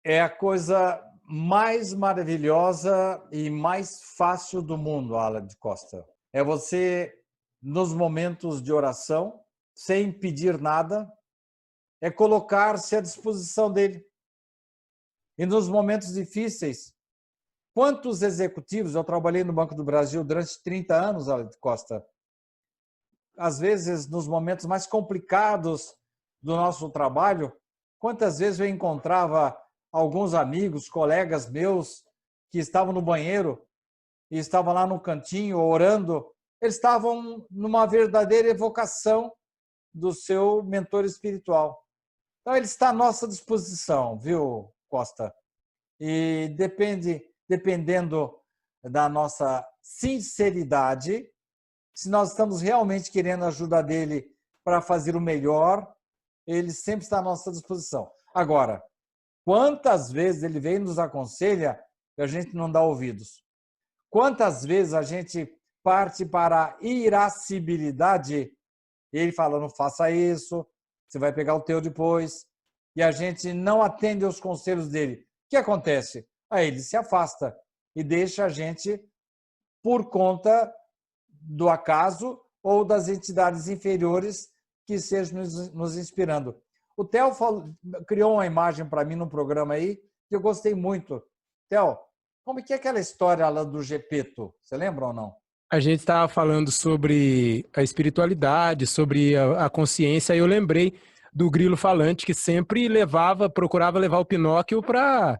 É a coisa mais maravilhosa e mais fácil do mundo, Alá de Costa. É você, nos momentos de oração, sem pedir nada, é colocar-se à disposição dele. E nos momentos difíceis, quantos executivos, eu trabalhei no Banco do Brasil durante 30 anos, Alá de Costa, às vezes, nos momentos mais complicados do nosso trabalho, quantas vezes eu encontrava alguns amigos, colegas meus, que estavam no banheiro e estavam lá no cantinho orando, eles estavam numa verdadeira evocação do seu mentor espiritual. Então, ele está à nossa disposição, viu, Costa? E dependendo da nossa sinceridade, se nós estamos realmente querendo a ajuda dele para fazer o melhor, ele sempre está à nossa disposição. Agora, quantas vezes ele vem e nos aconselha e a gente não dá ouvidos? Quantas vezes a gente parte para a irascibilidade e ele fala, não faça isso, você vai pegar o teu depois, e a gente não atende aos conselhos dele. O que acontece? Aí ele se afasta e deixa a gente por conta do acaso ou das entidades inferiores que estejam nos inspirando. O Theo criou uma imagem para mim num programa aí que eu gostei muito. Theo, como que é aquela história lá do Gepeto? Você lembra ou não? A gente estava falando sobre a espiritualidade, sobre a consciência, e eu lembrei do grilo falante que sempre procurava levar o Pinóquio para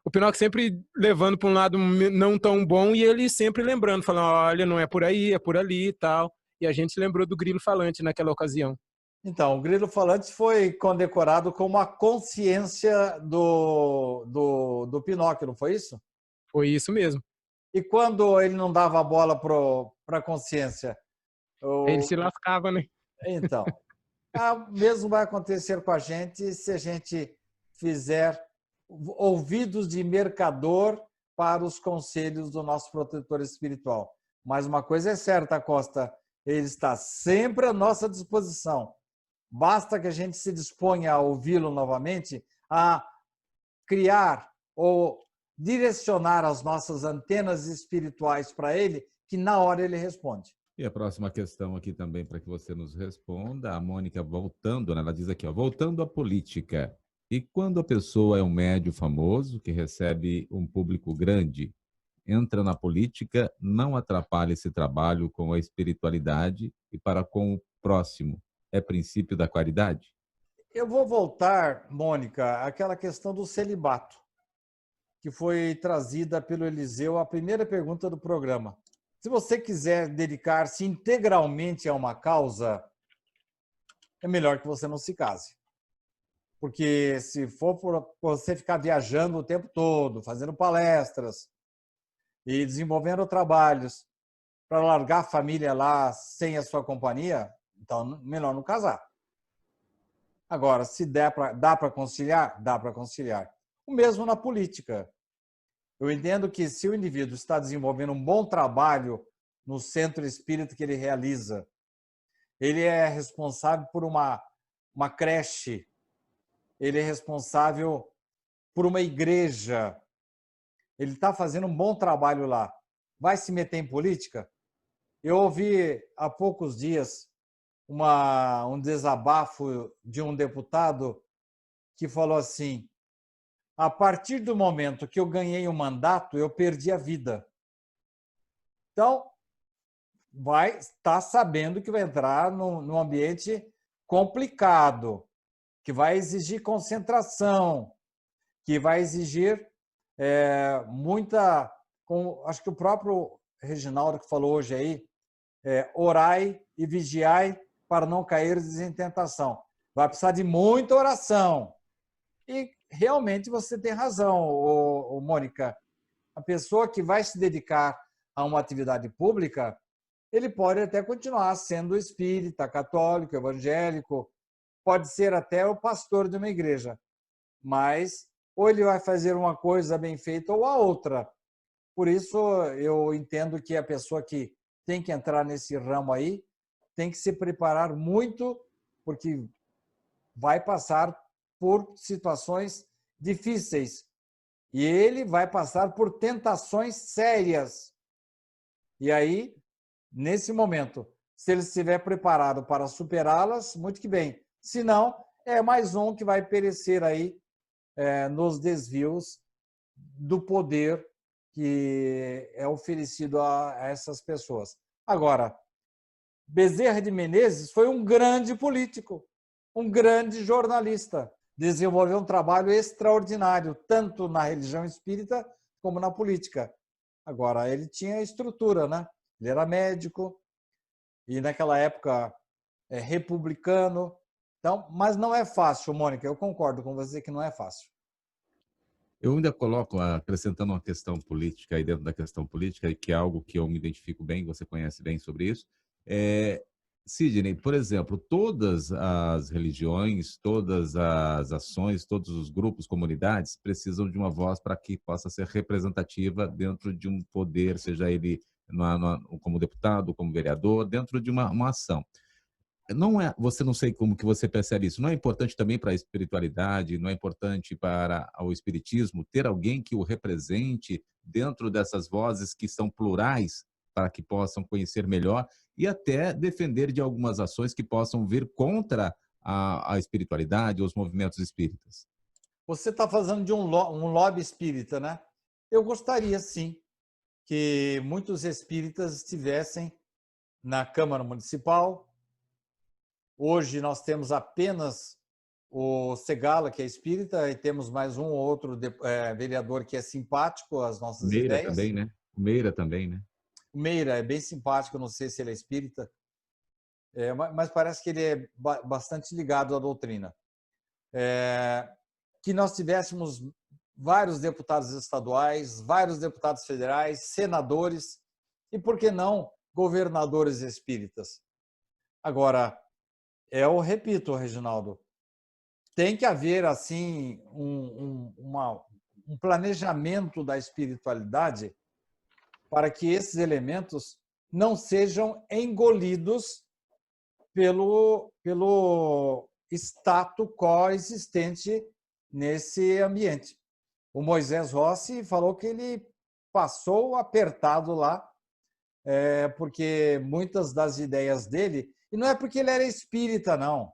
o Pinóquio sempre levando para um lado não tão bom e ele sempre lembrando, falando, olha, não é por aí, é por ali e tal. E a gente lembrou do grilo falante naquela ocasião. Então, o grilo falante foi condecorado como a consciência do Pinóquio, não foi isso? Foi isso mesmo. E quando ele não dava bola para a consciência? Ele se lascava, né? Então, o mesmo vai acontecer com a gente se a gente fizer ouvidos de mercador para os conselhos do nosso protetor espiritual. Mas uma coisa é certa, Costa, ele está sempre à nossa disposição. Basta que a gente se disponha a ouvi-lo novamente, a criar ou direcionar as nossas antenas espirituais para ele, que na hora ele responde. E a próxima questão aqui também para que você nos responda, a Mônica voltando, né? Ela diz aqui, ó, voltando à política. E quando a pessoa é um médium famoso, que recebe um público grande, entra na política, não atrapalha esse trabalho com a espiritualidade e para com o próximo. É princípio da caridade? Eu vou voltar, Mônica, àquela questão do celibato, que foi trazida pelo Eliseu, a primeira pergunta do programa. Se você quiser dedicar-se integralmente a uma causa, é melhor que você não se case. Porque se for por você ficar viajando o tempo todo, fazendo palestras e desenvolvendo trabalhos para largar a família lá sem a sua companhia, então melhor não casar. Agora, se dá para conciliar, dá para conciliar. O mesmo na política. Eu entendo que se o indivíduo está desenvolvendo um bom trabalho no centro espírita que ele realiza, ele é responsável por uma creche, ele é responsável por uma igreja, ele está fazendo um bom trabalho lá. Vai se meter em política? Eu ouvi há poucos dias um desabafo de um deputado que falou assim: a partir do momento que eu ganhei o mandato, eu perdi a vida. Então, vai estar sabendo que vai entrar num ambiente complicado, que vai exigir concentração, que vai exigir muita... Acho que o próprio Reginaldo que falou hoje aí, orai e vigiai para não cairdes em tentação. Vai precisar de muita oração. E realmente você tem razão, Mônica. A pessoa que vai se dedicar a uma atividade pública, ele pode até continuar sendo espírita, católico, evangélico, pode ser até o pastor de uma igreja, mas ou ele vai fazer uma coisa bem feita ou a outra. Por isso, eu entendo que a pessoa que tem que entrar nesse ramo aí tem que se preparar muito, porque vai passar por situações difíceis e ele vai passar por tentações sérias. E aí, nesse momento, se ele estiver preparado para superá-las, muito que bem. Se não, é mais um que vai perecer aí nos desvios do poder que é oferecido a essas pessoas. Agora, Bezerra de Menezes foi um grande político, um grande jornalista, desenvolveu um trabalho extraordinário, tanto na religião espírita como na política. Agora, ele tinha estrutura, né? Ele era médico e naquela época republicano. Então, mas não é fácil, Mônica, eu concordo com você que não é fácil. Eu ainda coloco, acrescentando uma questão política aí dentro da questão política, que é algo que eu me identifico bem, você conhece bem sobre isso. Sidney, por exemplo, todas as religiões, todas as ações, todos os grupos, comunidades, precisam de uma voz para que possa ser representativa dentro de um poder, seja ele como deputado, como vereador, dentro de uma ação. Você não sei como que você percebe isso. Não é importante também para a espiritualidade, não é importante para o espiritismo ter alguém que o represente dentro dessas vozes que são plurais, para que possam conhecer melhor e até defender de algumas ações que possam vir contra a espiritualidade ou os movimentos espíritas? Você está falando de um lobby espírita, né? Eu gostaria, sim, que muitos espíritas estivessem na Câmara Municipal. Hoje nós temos apenas o Segala, que é espírita, e temos mais um ou outro vereador que é simpático às nossas Meira ideias. também, né? Meira também, né? O Meira é bem simpático, não sei se ele é espírita, mas parece que ele é bastante ligado à doutrina. Que nós tivéssemos vários deputados estaduais, vários deputados federais, senadores e, por que não, governadores espíritas. Agora, eu repito, Reginaldo, tem que haver assim um planejamento da espiritualidade para que esses elementos não sejam engolidos pelo status quo existente nesse ambiente. O Moisés Rossi falou que ele passou apertado lá, porque muitas das ideias dele, e não é porque ele era espírita, não,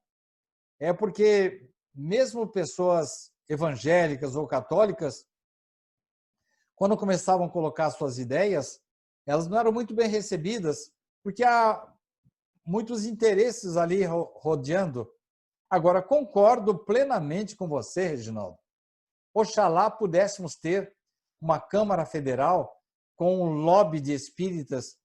é porque mesmo pessoas evangélicas ou católicas, quando começavam a colocar suas ideias, elas não eram muito bem recebidas, porque há muitos interesses ali rodeando. Agora, concordo plenamente com você, Reginaldo. Oxalá pudéssemos ter uma Câmara Federal com um lobby de espíritas.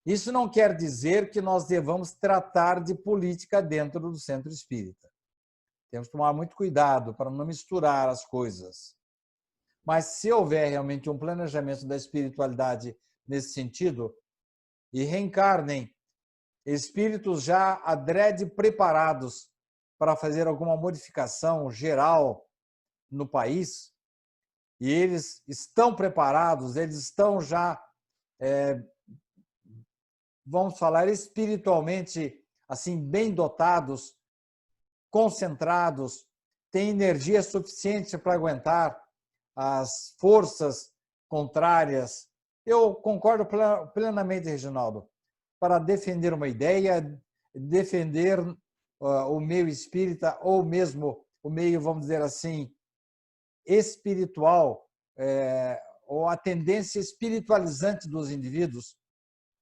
Isso não quer dizer que nós devamos tratar de política dentro do centro espírita. Temos que tomar muito cuidado para não misturar as coisas. Mas se houver realmente um planejamento da espiritualidade nesse sentido, e reencarnem espíritos já adrede preparados para fazer alguma modificação geral no país, e eles estão preparados, eles estão já, vamos falar, espiritualmente assim bem dotados, concentrados, têm energia suficiente para aguentar as forças contrárias. Eu concordo plenamente, Reginaldo, para defender uma ideia, defender o meio espírita ou mesmo o meio, vamos dizer assim, espiritual, ou a tendência espiritualizante dos indivíduos.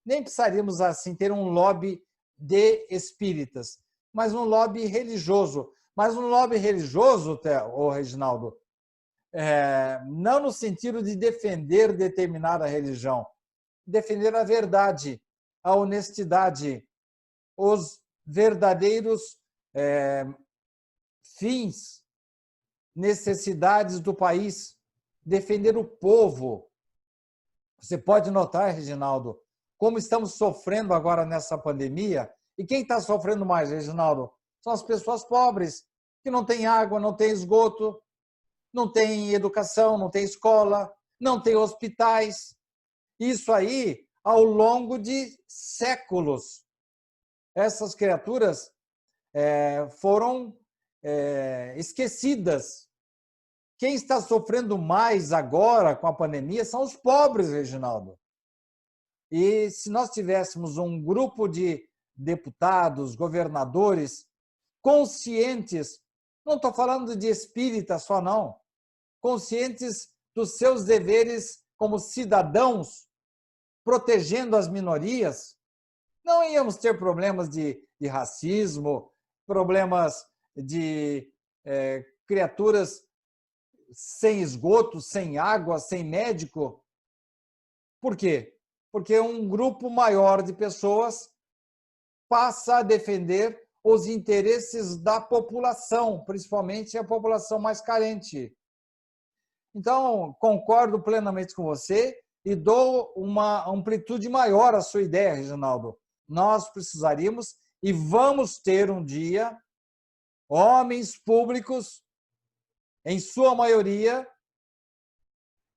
Nem precisaríamos assim ter um lobby de espíritas, mas um lobby religioso. Mas um lobby religioso, Reginaldo, não no sentido de defender determinada religião, defender a verdade, a honestidade, os verdadeiros fins, necessidades do país, defender o povo. Você pode notar, Reginaldo, como estamos sofrendo agora nessa pandemia. E quem está sofrendo mais, Reginaldo? São as pessoas pobres, que não têm água, não têm esgoto, não têm educação, não têm escola, não têm hospitais. Isso aí ao longo de séculos. Essas criaturas foram esquecidas. Quem está sofrendo mais agora com a pandemia são os pobres, Reginaldo. E se nós tivéssemos um grupo de deputados, governadores conscientes, não estou falando de espírita só não, conscientes dos seus deveres como cidadãos, protegendo as minorias, não íamos ter problemas de racismo, problemas de criaturas sem esgoto, sem água, sem médico. Por quê? Porque um grupo maior de pessoas passa a defender os interesses da população, principalmente a população mais carente. Então, concordo plenamente com você e dou uma amplitude maior à sua ideia, Reginaldo. Nós precisaríamos e vamos ter um dia homens públicos, em sua maioria,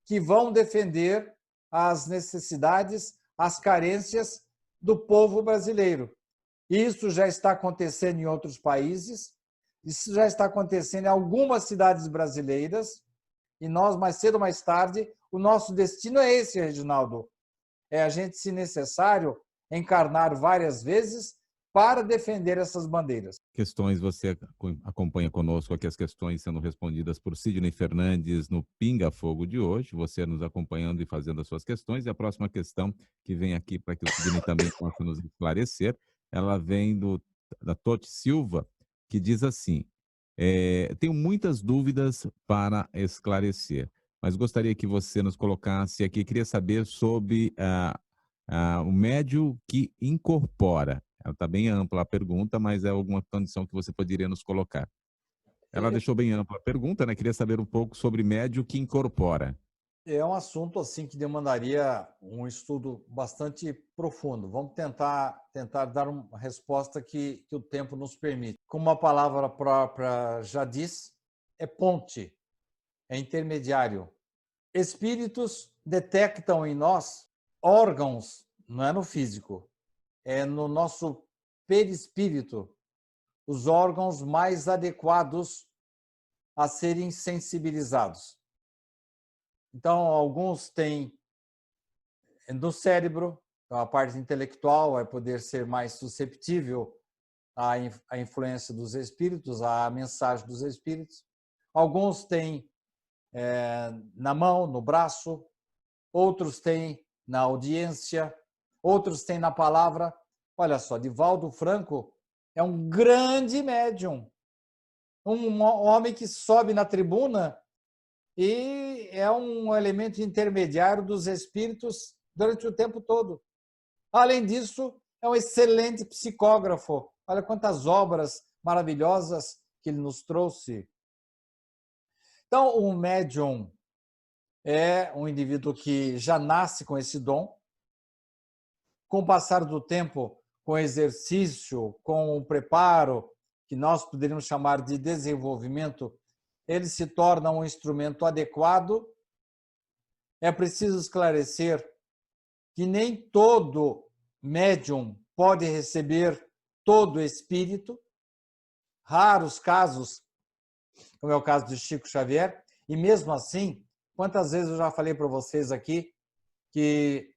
que vão defender as necessidades, as carências do povo brasileiro. Isso já está acontecendo em outros países, isso já está acontecendo em algumas cidades brasileiras, e nós, mais cedo ou mais tarde, o nosso destino é esse, Reginaldo. É a gente, se necessário, encarnar várias vezes para defender essas bandeiras. Questões, você acompanha conosco aqui as questões sendo respondidas por Sidney Fernandes no Pinga Fogo de hoje, você nos acompanhando e fazendo as suas questões. E a próxima questão que vem aqui para que o Sidney também possa nos esclarecer, ela vem da Totti Silva, que diz assim: Tenho muitas dúvidas para esclarecer, mas gostaria que você nos colocasse aqui. Queria saber sobre o médium que incorpora. Ela está bem ampla a pergunta, mas é alguma condição que você poderia nos colocar. Ela deixou bem ampla a pergunta, né? Queria saber um pouco sobre médium que incorpora. É um assunto assim que demandaria um estudo bastante profundo. Vamos tentar dar uma resposta que o tempo nos permite. Como a palavra própria já diz, é ponte, é intermediário. Espíritos detectam em nós órgãos, não é no físico, é no nosso perispírito, os órgãos mais adequados a serem sensibilizados. Então, alguns têm no cérebro, então a parte intelectual vai poder ser mais susceptível à influência dos espíritos, à mensagem dos espíritos. Alguns têm na mão, no braço, outros têm na audiência, outros têm na palavra. Olha só, Divaldo Franco é um grande médium, um homem que sobe na tribuna e é um elemento intermediário dos espíritos durante o tempo todo. Além disso, é um excelente psicógrafo. Olha quantas obras maravilhosas que ele nos trouxe. Então, o médium é um indivíduo que já nasce com esse dom. Com o passar do tempo, com exercício, com o preparo, que nós poderíamos chamar de desenvolvimento, ele se torna um instrumento adequado. É preciso esclarecer que nem todo médium pode receber todo espírito. Raros casos, como é o caso de Chico Xavier, e mesmo assim, quantas vezes eu já falei para vocês aqui que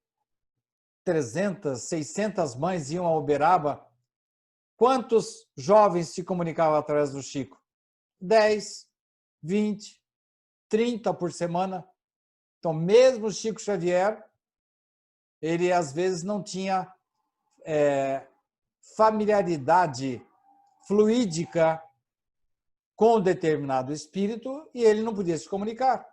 300, 600 mães iam a Uberaba, quantos jovens se comunicavam através do Chico? 10, 20, 30 por semana. Então, mesmo Chico Xavier, ele às vezes não tinha familiaridade fluídica com determinado espírito e ele não podia se comunicar.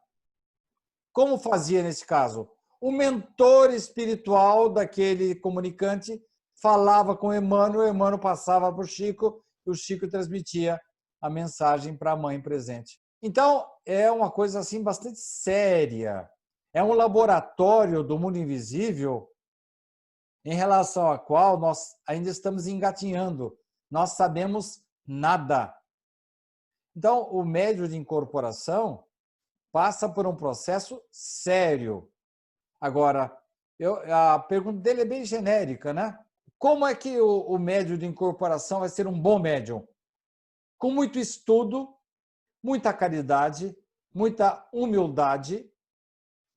Como fazia nesse caso? O mentor espiritual daquele comunicante falava com Emmanuel, o Emmanuel passava para o Chico e o Chico transmitia a mensagem para a mãe presente. Então, é uma coisa assim bastante séria. É um laboratório do mundo invisível em relação ao qual nós ainda estamos engatinhando. Nós sabemos nada. Então, o médium de incorporação passa por um processo sério. Agora, a pergunta dele é bem genérica, né? Como é que o médium de incorporação vai ser um bom médium? Com muito estudo, muita caridade, muita humildade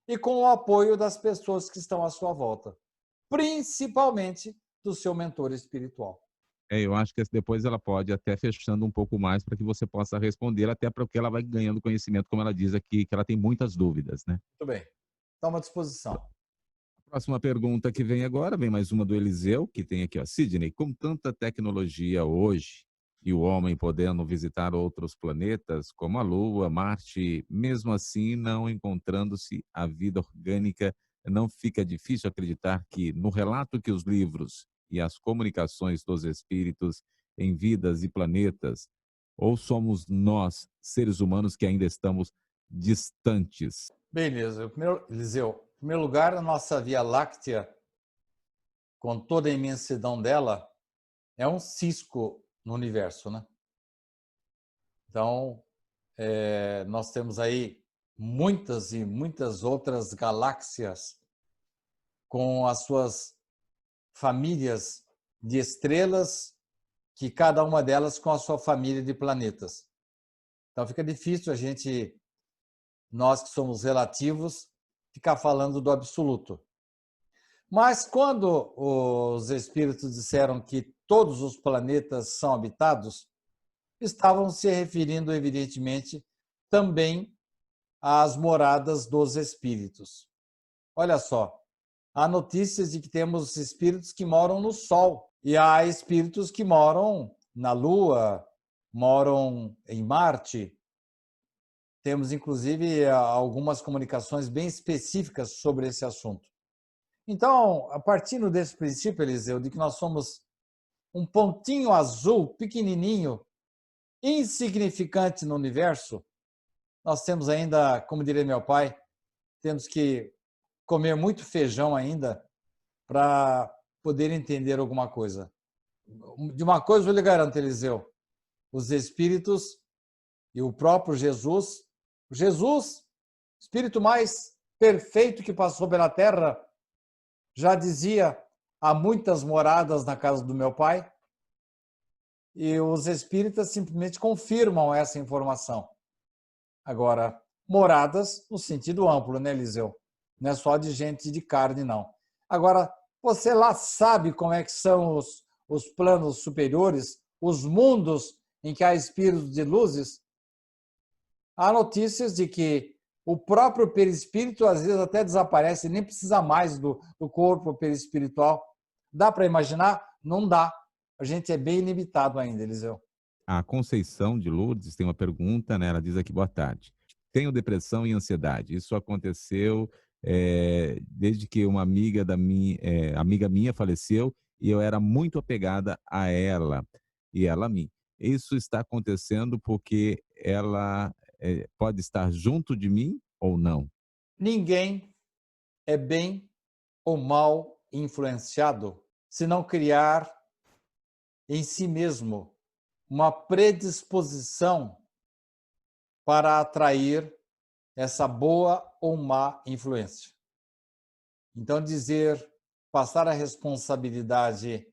e com o apoio das pessoas que estão à sua volta, principalmente do seu mentor espiritual. Eu acho que depois ela pode até fechando um pouco mais para que você possa responder, até porque ela vai ganhando conhecimento, como ela diz aqui, que ela tem muitas dúvidas, né? Muito bem. Estamos à disposição. A próxima pergunta que vem agora, vem mais uma do Eliseu, que tem aqui, ó. Sidney, com tanta tecnologia hoje e o homem podendo visitar outros planetas, como a Lua, Marte, mesmo assim não encontrando-se a vida orgânica, não fica difícil acreditar que no relato que os livros e as comunicações dos espíritos em vidas e planetas, ou somos nós, seres humanos, que ainda estamos distantes? Beleza. Eliseu, em primeiro lugar, a nossa Via Láctea, com toda a imensidão dela, é um cisco no universo, né? Então, nós temos aí muitas e muitas outras galáxias com as suas famílias de estrelas, que cada uma delas com a sua família de planetas. Então, fica difícil a gente, nós que somos relativos, ficar falando do absoluto. Mas quando os espíritos disseram que todos os planetas são habitados, estavam se referindo, evidentemente, também às moradas dos espíritos. Olha só, há notícias de que temos espíritos que moram no Sol e há espíritos que moram na Lua, moram em Marte. Temos, inclusive, algumas comunicações bem específicas sobre esse assunto. Então, a partir desse princípio, Eliseu, de que nós somos um pontinho azul, pequenininho, insignificante no universo, nós temos ainda, como diria meu pai, temos que comer muito feijão ainda para poder entender alguma coisa. De uma coisa eu lhe garanto, Eliseu, os espíritos e o próprio Jesus, espírito mais perfeito que passou pela Terra, já dizia: há muitas moradas na casa do meu pai, e os espíritas simplesmente confirmam essa informação. Agora, moradas no sentido amplo, né, Eliseu? Não é só de gente de carne, não. Agora, você lá sabe como é que são os planos superiores, os mundos em que há espíritos de luzes? Há notícias de que o próprio perispírito às vezes até desaparece, nem precisa mais do corpo perispiritual. Dá para imaginar? Não dá. A gente é bem limitado ainda, Eliseu. A Conceição de Lourdes tem uma pergunta, né? Ela diz aqui: boa tarde. Tenho depressão e ansiedade. Isso aconteceu desde que uma amiga amiga minha faleceu e eu era muito apegada a ela e ela a mim. Isso está acontecendo porque ela pode estar junto de mim ou não? Ninguém é bem ou mal influenciado se não criar em si mesmo uma predisposição para atrair essa boa ou má influência. Então, passar a responsabilidade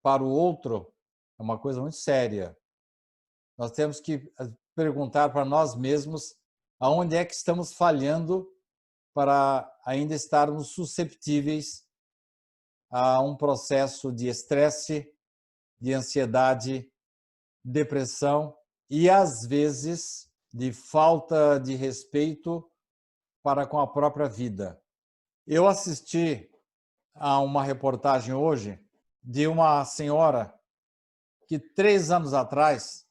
para o outro é uma coisa muito séria. Nós temos que perguntar para nós mesmos aonde é que estamos falhando para ainda estarmos susceptíveis a um processo de estresse, de ansiedade, depressão e, às vezes, de falta de respeito para com a própria vida. Eu assisti a uma reportagem hoje de uma senhora que 3 anos atrás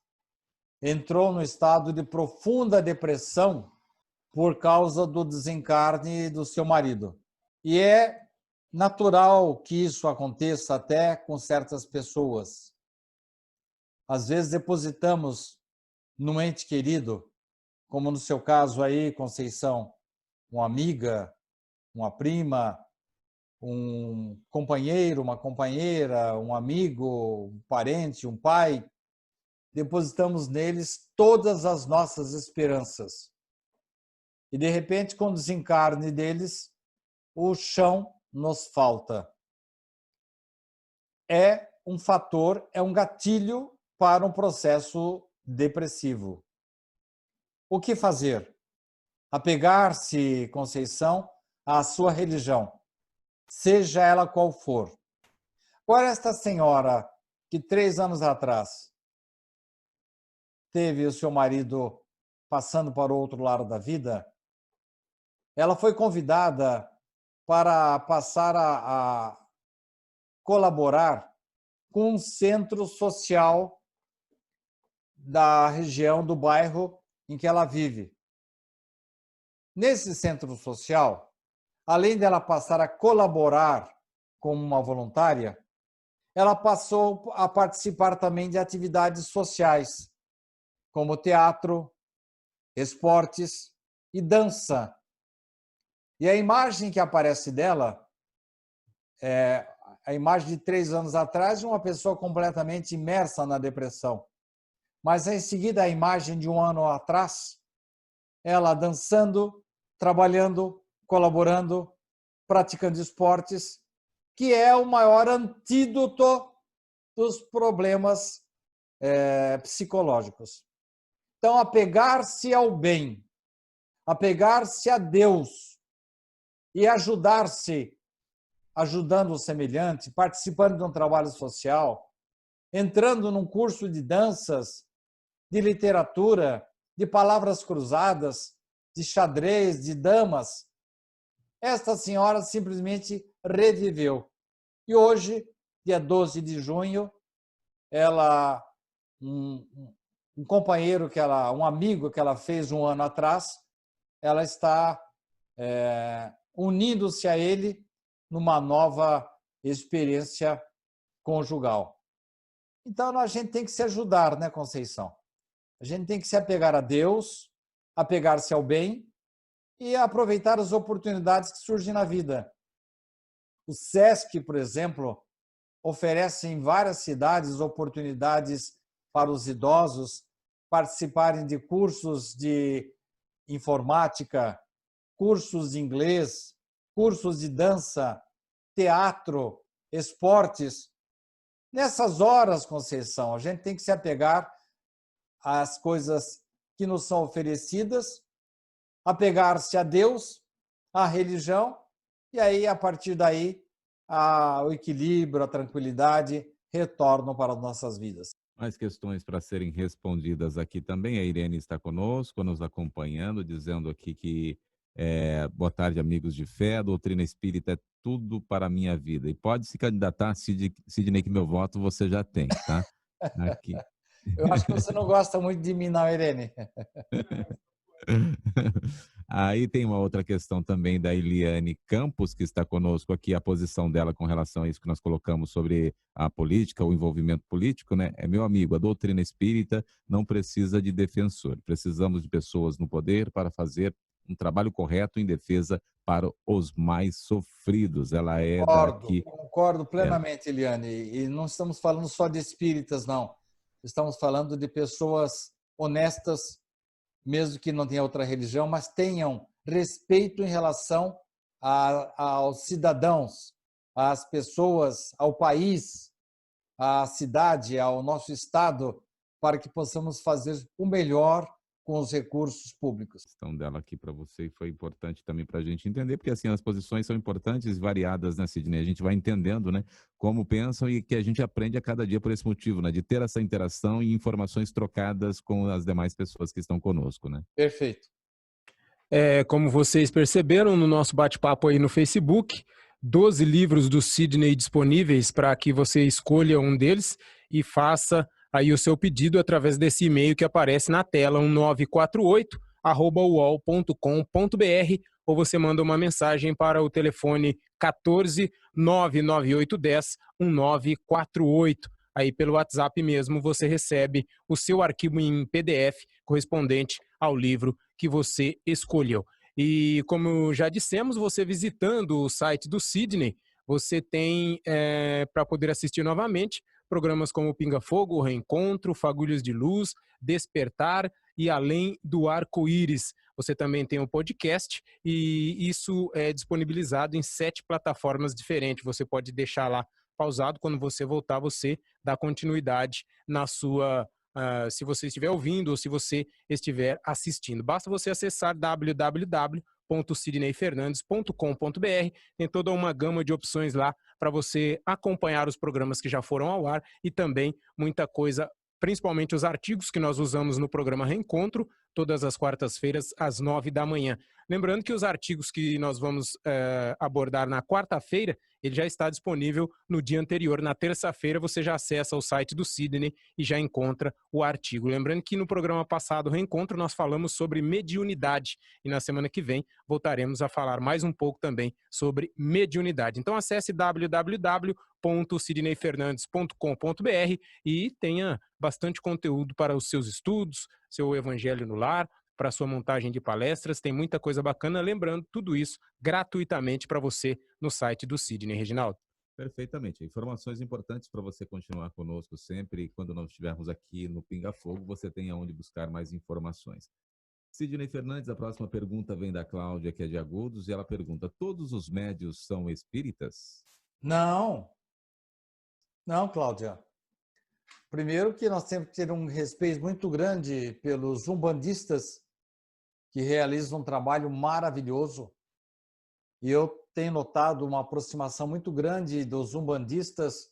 entrou no estado de profunda depressão por causa do desencarne do seu marido. E é natural que isso aconteça até com certas pessoas. Às vezes depositamos num ente querido, como no seu caso aí, Conceição, uma amiga, uma prima, um companheiro, uma companheira, um amigo, um parente, um pai, depositamos neles todas as nossas esperanças. E, de repente, com o desencarne deles, o chão nos falta. É um fator, é um gatilho para um processo depressivo. O que fazer? Apegar-se, Conceição, à sua religião, seja ela qual for. Agora, esta senhora que 3 anos atrás teve o seu marido passando para o outro lado da vida, ela foi convidada para passar a colaborar com um centro social da região, do bairro em que ela vive. Nesse centro social, além dela passar a colaborar como uma voluntária, ela passou a participar também de atividades sociais, como teatro, esportes e dança. E a imagem que aparece dela é a imagem de 3 anos atrás de uma pessoa completamente imersa na depressão. Mas, em seguida, a imagem de 1 ano atrás, ela dançando, trabalhando, colaborando, praticando esportes, que é o maior antídoto dos problemas psicológicos. Então, apegar-se ao bem, apegar-se a Deus e ajudar-se, ajudando o semelhante, participando de um trabalho social, entrando num curso de danças, de literatura, de palavras cruzadas, de xadrez, de damas. Esta senhora simplesmente reviveu. E hoje, dia 12 de junho, ela, um companheiro um amigo que ela fez um ano atrás, ela está unindo-se a ele numa nova experiência conjugal. Então, a gente tem que se ajudar, né, Conceição? A gente tem que se apegar a Deus, apegar-se ao bem e aproveitar as oportunidades que surgem na vida. O SESC, por exemplo, oferece em várias cidades oportunidades para os idosos participarem de cursos de informática, cursos de inglês, cursos de dança, teatro, esportes. Nessas horas, Conceição, a gente tem que se apegar às coisas que nos são oferecidas, apegar-se a Deus, à religião, e aí, a partir daí, o equilíbrio, a tranquilidade retornam para as nossas vidas. Mais questões para serem respondidas aqui também. A Irene está conosco, nos acompanhando, dizendo aqui que boa tarde, amigos de fé, a doutrina espírita é tudo para a minha vida. E pode se candidatar, Sidney, que meu voto você já tem, tá? Aqui. Eu acho que você não gosta muito de mim, não, Irene. Aí tem uma outra questão também da Eliane Campos, que está conosco aqui, a posição dela com relação a isso que nós colocamos sobre a política, o envolvimento político, né? Meu amigo, a doutrina espírita não precisa de defensor. Precisamos de pessoas no poder para fazer um trabalho correto em defesa para os mais sofridos. Ela é daqui. Concordo plenamente, Eliane. E não estamos falando só de espíritas, não. Estamos falando de pessoas honestas, mesmo que não tenham outra religião, mas tenham respeito em relação aos cidadãos, às pessoas, ao país, à cidade, ao nosso estado, para que possamos fazer o melhor com os recursos públicos. A questão dela aqui para você e foi importante também para a gente entender, porque assim as posições são importantes e variadas, né, Sidney? A gente vai entendendo, né, como pensam e que a gente aprende a cada dia por esse motivo, né, de ter essa interação e informações trocadas com as demais pessoas que estão conosco, né? Perfeito. Como vocês perceberam no nosso bate-papo aí no Facebook, 12 livros do Sidney disponíveis para que você escolha um deles e faça aí o seu pedido através desse e-mail que aparece na tela, 1948@uol.com.br, ou você manda uma mensagem para o telefone 14 99810 1948. Aí pelo WhatsApp mesmo você recebe o seu arquivo em PDF correspondente ao livro que você escolheu. E como já dissemos, você visitando o site do Sidney, você tem para poder assistir novamente programas como Pinga Fogo, Reencontro, Fagulhas de Luz, Despertar e Além do Arco-Íris. Você também tem um podcast e isso é disponibilizado em 7 plataformas diferentes. Você pode deixar lá pausado, quando você voltar, você dá continuidade na sua... se você estiver ouvindo ou se você estiver assistindo. Basta você acessar www.sidneyfernandes.com.br, tem toda uma gama de opções lá para você acompanhar os programas que já foram ao ar e também muita coisa, principalmente os artigos que nós usamos no programa Reencontro, todas as quartas-feiras, às 9 da manhã. Lembrando que os artigos que nós vamos abordar na quarta-feira, ele já está disponível no dia anterior. Na terça-feira, você já acessa o site do Sidney e já encontra o artigo. Lembrando que no programa passado, Reencontro, nós falamos sobre mediunidade. E na semana que vem, voltaremos a falar mais um pouco também sobre mediunidade. Então, acesse www.sidneyfernandes.com.br e tenha bastante conteúdo para os seus estudos, seu evangelho no lar, para sua montagem de palestras, tem muita coisa bacana. Lembrando, tudo isso gratuitamente para você no site do Sidney, Reginaldo. Perfeitamente. Informações importantes para você continuar conosco sempre. E quando nós estivermos aqui no Pinga Fogo, você tem aonde buscar mais informações. Sidney Fernandes, a próxima pergunta vem da Cláudia, que é de Agudos, e ela pergunta: todos os médios são espíritas? Não. Não, Cláudia. Primeiro que nós temos que ter um respeito muito grande pelos umbandistas que realizam um trabalho maravilhoso. E eu tenho notado uma aproximação muito grande dos umbandistas.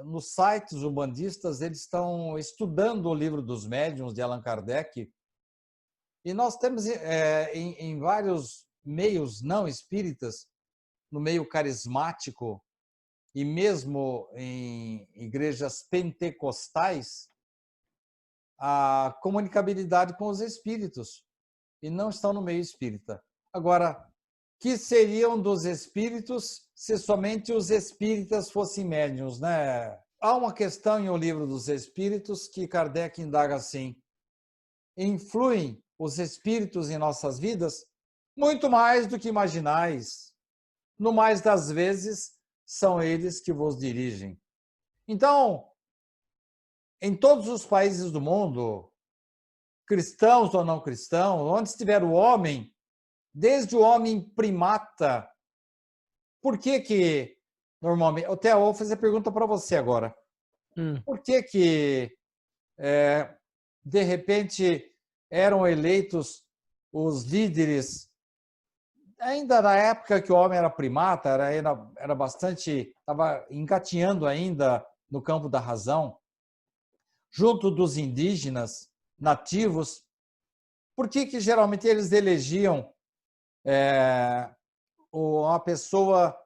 Nos sites umbandistas, eles estão estudando o livro dos médiuns de Allan Kardec. E nós temos em vários meios não espíritas, no meio carismático, e mesmo em igrejas pentecostais, a comunicabilidade com os espíritos e não estão no meio espírita. Agora, que seriam dos espíritos se somente os espíritas fossem médiuns, né? Há uma questão em O Livro dos Espíritos que Kardec indaga assim: influem os espíritos em nossas vidas? Muito mais do que imaginais. No mais das vezes, são eles que vos dirigem. Então, em todos os países do mundo, cristãos ou não cristãos, onde estiver o homem, desde o homem primata, por que normalmente... Theo, vou fazer pergunta para você agora. Por que de repente, eram eleitos os líderes, ainda na época que o homem era primata, era bastante... estava engatinhando ainda no campo da razão, junto dos indígenas, nativos? Por que geralmente eles elegiam uma pessoa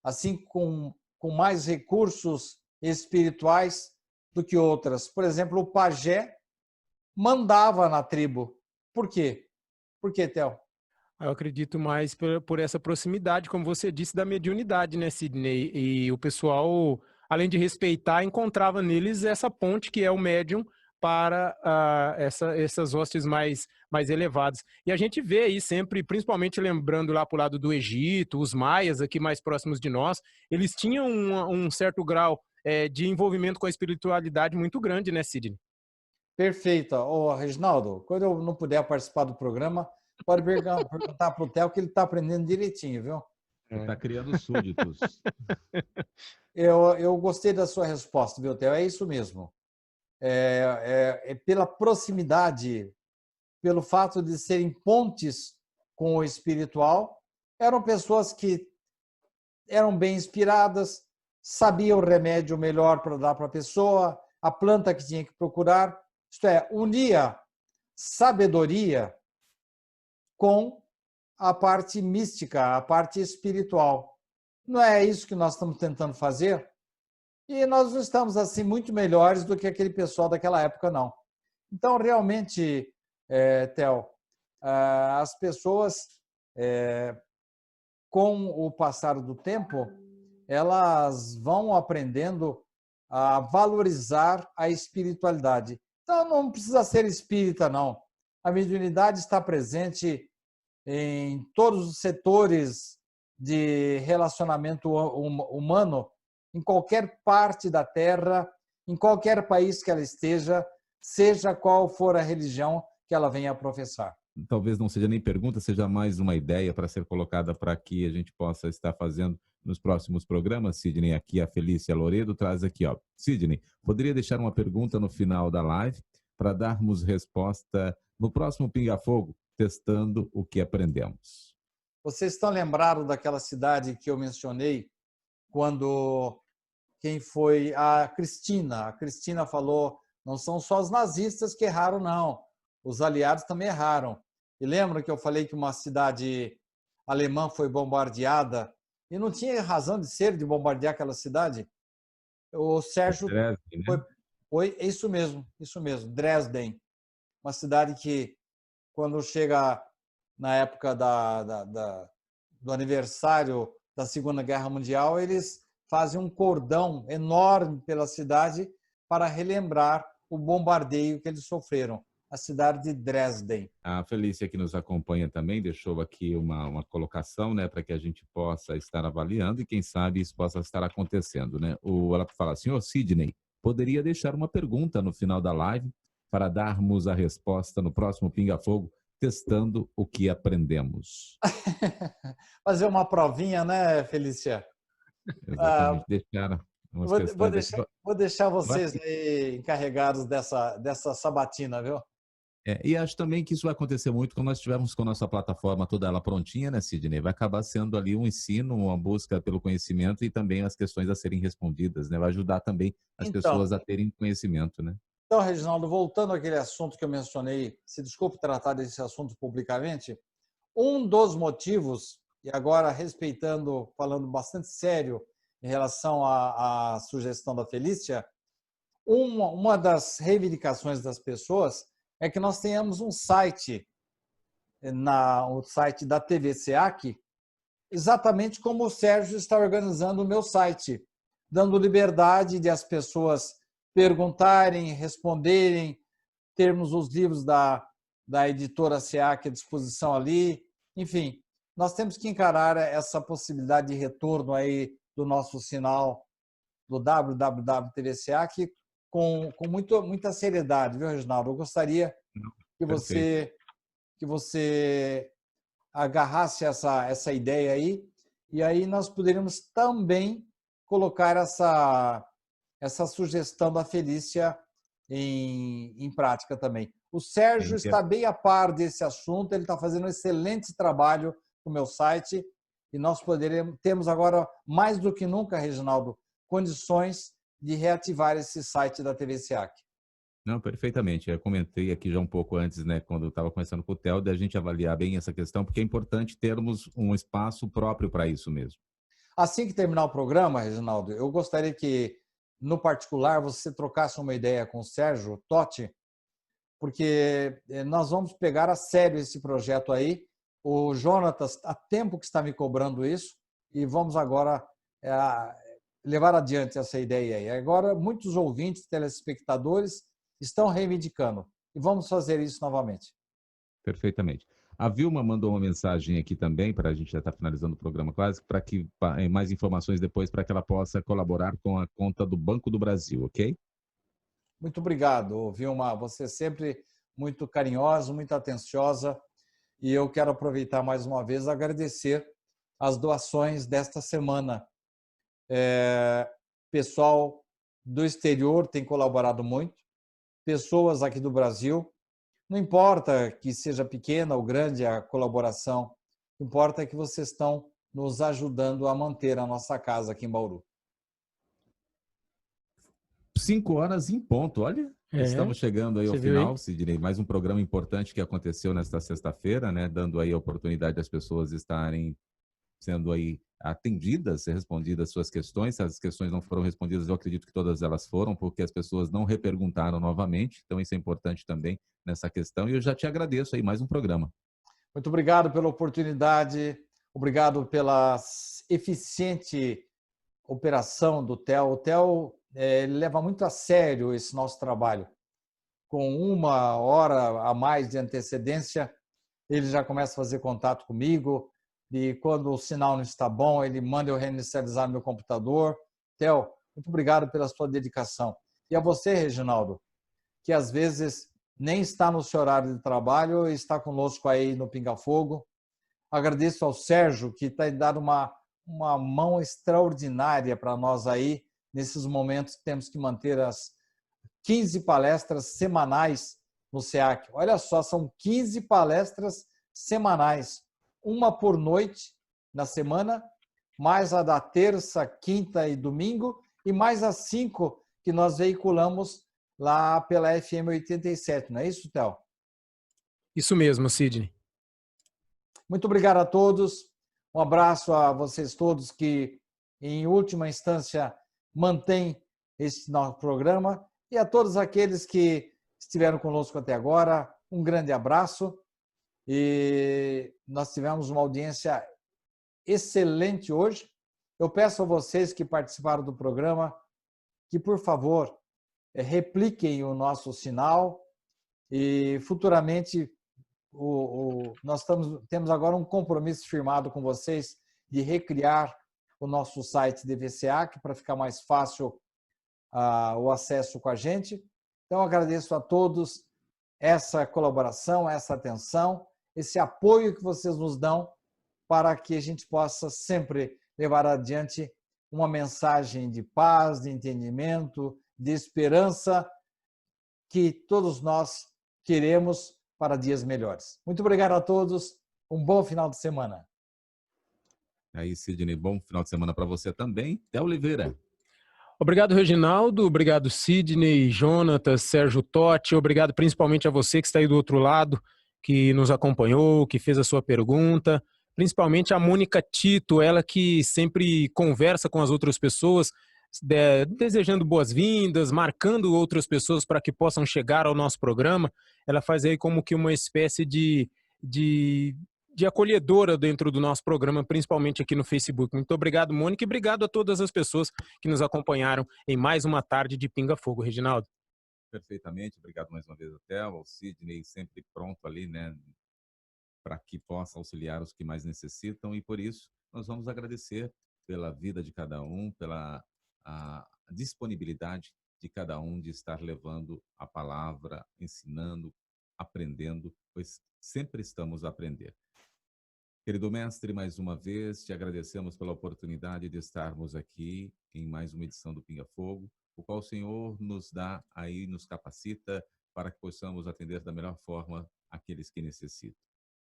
assim com mais recursos espirituais do que outras? Por exemplo, o pajé mandava na tribo. Por quê? Por quê, Theo? Eu acredito mais por essa proximidade, como você disse, da mediunidade, né, Sidney? E o pessoal, além de respeitar, encontrava neles essa ponte que é o médium para essas hostes mais elevadas. E a gente vê aí sempre, principalmente lembrando lá para o lado do Egito, os maias aqui mais próximos de nós, eles tinham um certo grau de envolvimento com a espiritualidade muito grande, né, Sidney? Perfeito. Ô, Reginaldo, quando eu não puder participar do programa, pode perguntar para o Theo que ele está aprendendo direitinho, viu? Está criando súditos. Eu gostei da sua resposta, viu, Theo? É isso mesmo. Pela proximidade, pelo fato de serem pontes com o espiritual, eram pessoas que eram bem inspiradas, sabiam o remédio melhor para dar para a pessoa, a planta que tinha que procurar, isto é, unia sabedoria com a parte mística, a parte espiritual. Não é isso que nós estamos tentando fazer? E nós não estamos assim muito melhores do que aquele pessoal daquela época, não. Então, realmente, Theo, as pessoas, com o passar do tempo, elas vão aprendendo a valorizar a espiritualidade. Então, não precisa ser espírita, não. A mediunidade está presente em todos os setores de relacionamento humano, em qualquer parte da Terra, em qualquer país que ela esteja, seja qual for a religião que ela venha a professar. Talvez não seja nem pergunta, seja mais uma ideia para ser colocada para que a gente possa estar fazendo nos próximos programas. Sidney, aqui a Felícia Loredo traz aqui, ó. Sidney, poderia deixar uma pergunta no final da live para darmos resposta no próximo Pinga Fogo, testando o que aprendemos. Vocês estão lembrados daquela cidade que eu mencionei, quando quem foi a Cristina? A Cristina falou, não são só os nazistas que erraram, não. Os aliados também erraram. E lembra que eu falei que uma cidade alemã foi bombardeada e não tinha razão de ser de bombardear aquela cidade? O Sérgio... Dresden, né? Foi isso mesmo, Dresden. Uma cidade que, quando chega na época do aniversário da Segunda Guerra Mundial, eles fazem um cordão enorme pela cidade para relembrar o bombardeio que eles sofreram, a cidade de Dresden. A Felícia, que nos acompanha também, deixou aqui uma colocação, né, para que a gente possa estar avaliando e, quem sabe, isso possa estar acontecendo, né? Ela fala assim, ô Sidney, poderia deixar uma pergunta no final da live para darmos a resposta no próximo Pinga Fogo, testando o que aprendemos. Fazer uma provinha, né, Felícia? Exatamente, deixar umas questões. Vou deixar vocês aí encarregados dessa sabatina, viu? E acho também que isso vai acontecer muito quando nós estivermos com a nossa plataforma toda ela prontinha, né, Sidney? Vai acabar sendo ali um ensino, uma busca pelo conhecimento e também as questões a serem respondidas, né? Vai ajudar também as pessoas a terem conhecimento, né? Então, Reginaldo, voltando àquele assunto que eu mencionei, se desculpe tratar desse assunto publicamente, um dos motivos, e agora falando bastante sério em relação à sugestão da Felícia, Uma das reivindicações das pessoas é que nós tenhamos um site, o site da TV SEAC, exatamente como o Sérgio está organizando o meu site, dando liberdade de as pessoas perguntarem, responderem, termos os livros da editora SEAC à disposição ali. Enfim, nós temos que encarar essa possibilidade de retorno aí do nosso sinal do www.tv SEAC com muita seriedade, viu, Reginaldo? Eu gostaria que você agarrasse essa ideia aí, e aí nós poderíamos também colocar essa sugestão da Felícia em prática também. O Sérgio está bem a par desse assunto, ele está fazendo um excelente trabalho no meu site, e nós temos agora, mais do que nunca, Reginaldo, condições de reativar esse site da TV SEAC. Não, perfeitamente. Eu comentei aqui já um pouco antes, né, quando eu estava conversando com o Theo, da gente avaliar bem essa questão, porque é importante termos um espaço próprio para isso mesmo. Assim que terminar o programa, Reginaldo, eu gostaria que, no particular, você trocasse uma ideia com o Sérgio Totti, porque nós vamos pegar a sério esse projeto aí. O Jonatas, há tempo que está me cobrando isso, e vamos agora levar adiante essa ideia aí. Agora, muitos ouvintes, telespectadores, estão reivindicando. E vamos fazer isso novamente. Perfeitamente. A Vilma mandou uma mensagem aqui também, para a gente já estar finalizando o programa quase, para que mais informações depois, para que ela possa colaborar com a conta do Banco do Brasil, ok? Muito obrigado, Vilma. Você é sempre muito carinhosa, muito atenciosa. E eu quero aproveitar mais uma vez e agradecer as doações desta semana. Pessoal do exterior tem colaborado muito, pessoas aqui do Brasil. Não importa que seja pequena ou grande a colaboração, o que importa é que vocês estão nos ajudando a manter a nossa casa aqui em Bauru. 5 horas em ponto, olha. Estamos chegando aí ao final, Sidney. Mais um programa importante que aconteceu nesta sexta-feira, né? Dando aí a oportunidade das pessoas estarem sendo aí atendidas, respondidas suas questões. Se as questões não foram respondidas, eu acredito que todas elas foram, porque as pessoas não reperguntaram novamente. Então, isso é importante também nessa questão. E eu já te agradeço aí mais um programa. Muito obrigado pela oportunidade, obrigado pela eficiente operação do Theo. O Theo ele leva muito a sério esse nosso trabalho. Com 1 hora a mais de antecedência, ele já começa a fazer contato comigo, e quando o sinal não está bom, ele manda eu reinicializar meu computador. Theo, muito obrigado pela sua dedicação. E a você, Reginaldo, que às vezes nem está no seu horário de trabalho e está conosco aí no Pinga Fogo. Agradeço ao Sérgio, que tem dado uma mão extraordinária para nós aí, nesses momentos que temos que manter as 15 palestras semanais no SEAC. Olha só, são 15 palestras semanais, uma por noite na semana, mais a da terça, quinta e domingo, e mais as 5 que nós veiculamos lá pela FM 87, não é isso, Theo? Isso mesmo, Sidney. Muito obrigado a todos, um abraço a vocês todos que, em última instância, mantém esse nosso programa, e a todos aqueles que estiveram conosco até agora, um grande abraço. E nós tivemos uma audiência excelente hoje. Eu peço a vocês que participaram do programa que, por favor, repliquem o nosso sinal, e futuramente nós temos agora um compromisso firmado com vocês de recriar o nosso site de VCAC para ficar mais fácil o acesso com a gente. Então, agradeço a todos essa colaboração, essa atenção, esse apoio que vocês nos dão para que a gente possa sempre levar adiante uma mensagem de paz, de entendimento, de esperança que todos nós queremos para dias melhores. Muito obrigado a todos, um bom final de semana. Aí, Sidney, bom final de semana para você também. Theo Oliveira. Obrigado, Reginaldo. Obrigado, Sidney, Jonatas, Sérgio Totti. Obrigado principalmente a você que está aí do outro lado, que nos acompanhou, que fez a sua pergunta. Principalmente a Mônica Tito, ela que sempre conversa com as outras pessoas, desejando boas-vindas, marcando outras pessoas para que possam chegar ao nosso programa. Ela faz aí como que uma espécie de acolhedora dentro do nosso programa, principalmente aqui no Facebook. Muito obrigado, Mônica, e obrigado a todas as pessoas que nos acompanharam em mais uma tarde de Pinga Fogo. Reginaldo. Perfeitamente, obrigado mais uma vez, Theo, ao Sidney, sempre pronto ali, né, para que possa auxiliar os que mais necessitam, e por isso nós vamos agradecer pela vida de cada um, pela a disponibilidade de cada um de estar levando a palavra, ensinando, aprendendo, pois sempre estamos a aprender. Querido mestre, mais uma vez te agradecemos pela oportunidade de estarmos aqui em mais uma edição do Pinga Fogo, o qual o Senhor nos dá aí, nos capacita para que possamos atender da melhor forma aqueles que necessitam.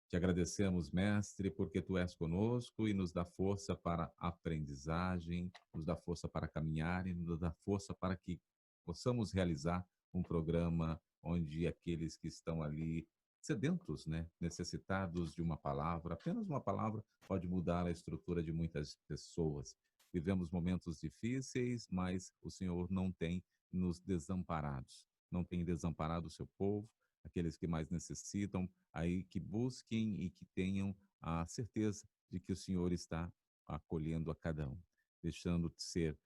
Te agradecemos, mestre, porque tu és conosco e nos dá força para a aprendizagem, nos dá força para caminhar e nos dá força para que possamos realizar um programa onde aqueles que estão ali sedentos, né, necessitados de uma palavra, apenas uma palavra pode mudar a estrutura de muitas pessoas. Vivemos momentos difíceis, mas o Senhor não tem nos desamparados, não tem desamparado o seu povo, aqueles que mais necessitam, aí que busquem e que tenham a certeza de que o Senhor está acolhendo a cada um, deixando de ser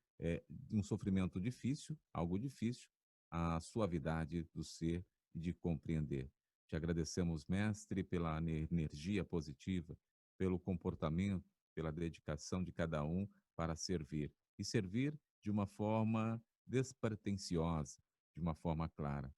um sofrimento difícil, algo difícil, a suavidade do ser e de compreender. Te agradecemos, mestre, pela energia positiva, pelo comportamento, pela dedicação de cada um para servir. E servir de uma forma despretensiosa, de uma forma clara.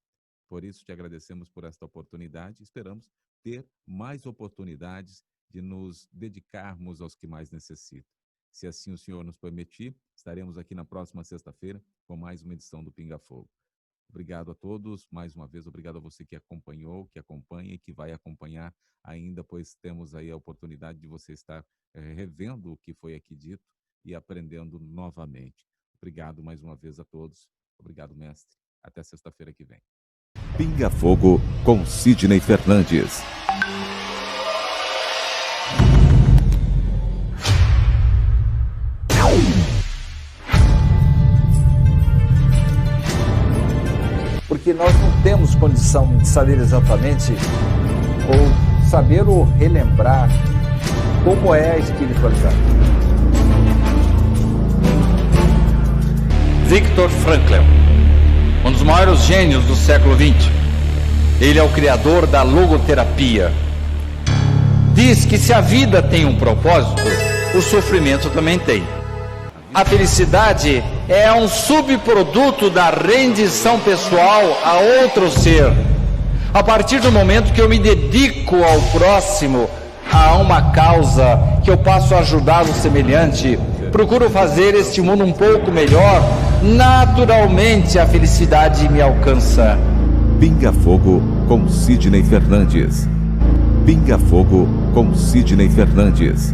Por isso, te agradecemos por esta oportunidade. Esperamos ter mais oportunidades de nos dedicarmos aos que mais necessitam. Se assim o Senhor nos permitir, estaremos aqui na próxima sexta-feira com mais uma edição do Pinga Fogo. Obrigado a todos, mais uma vez, obrigado a você que acompanhou, que acompanha e que vai acompanhar ainda, pois temos aí a oportunidade de você estar revendo o que foi aqui dito e aprendendo novamente. Obrigado mais uma vez a todos. Obrigado, mestre. Até sexta-feira que vem. Pinga Fogo com Sidney Fernandes. Porque nós não temos condição de saber exatamente ou saber ou relembrar como é a espiritualidade. Viktor Frankl, um dos maiores gênios do século XX. Ele é o criador da logoterapia. Diz que se a vida tem um propósito, o sofrimento também tem. A felicidade é um subproduto da rendição pessoal a outro ser. A partir do momento que eu me dedico ao próximo, a uma causa, que eu passo a ajudar o semelhante, procuro fazer este mundo um pouco melhor, naturalmente a felicidade me alcança. Pinga Fogo com Sidney Fernandes. Pinga Fogo com Sidney Fernandes.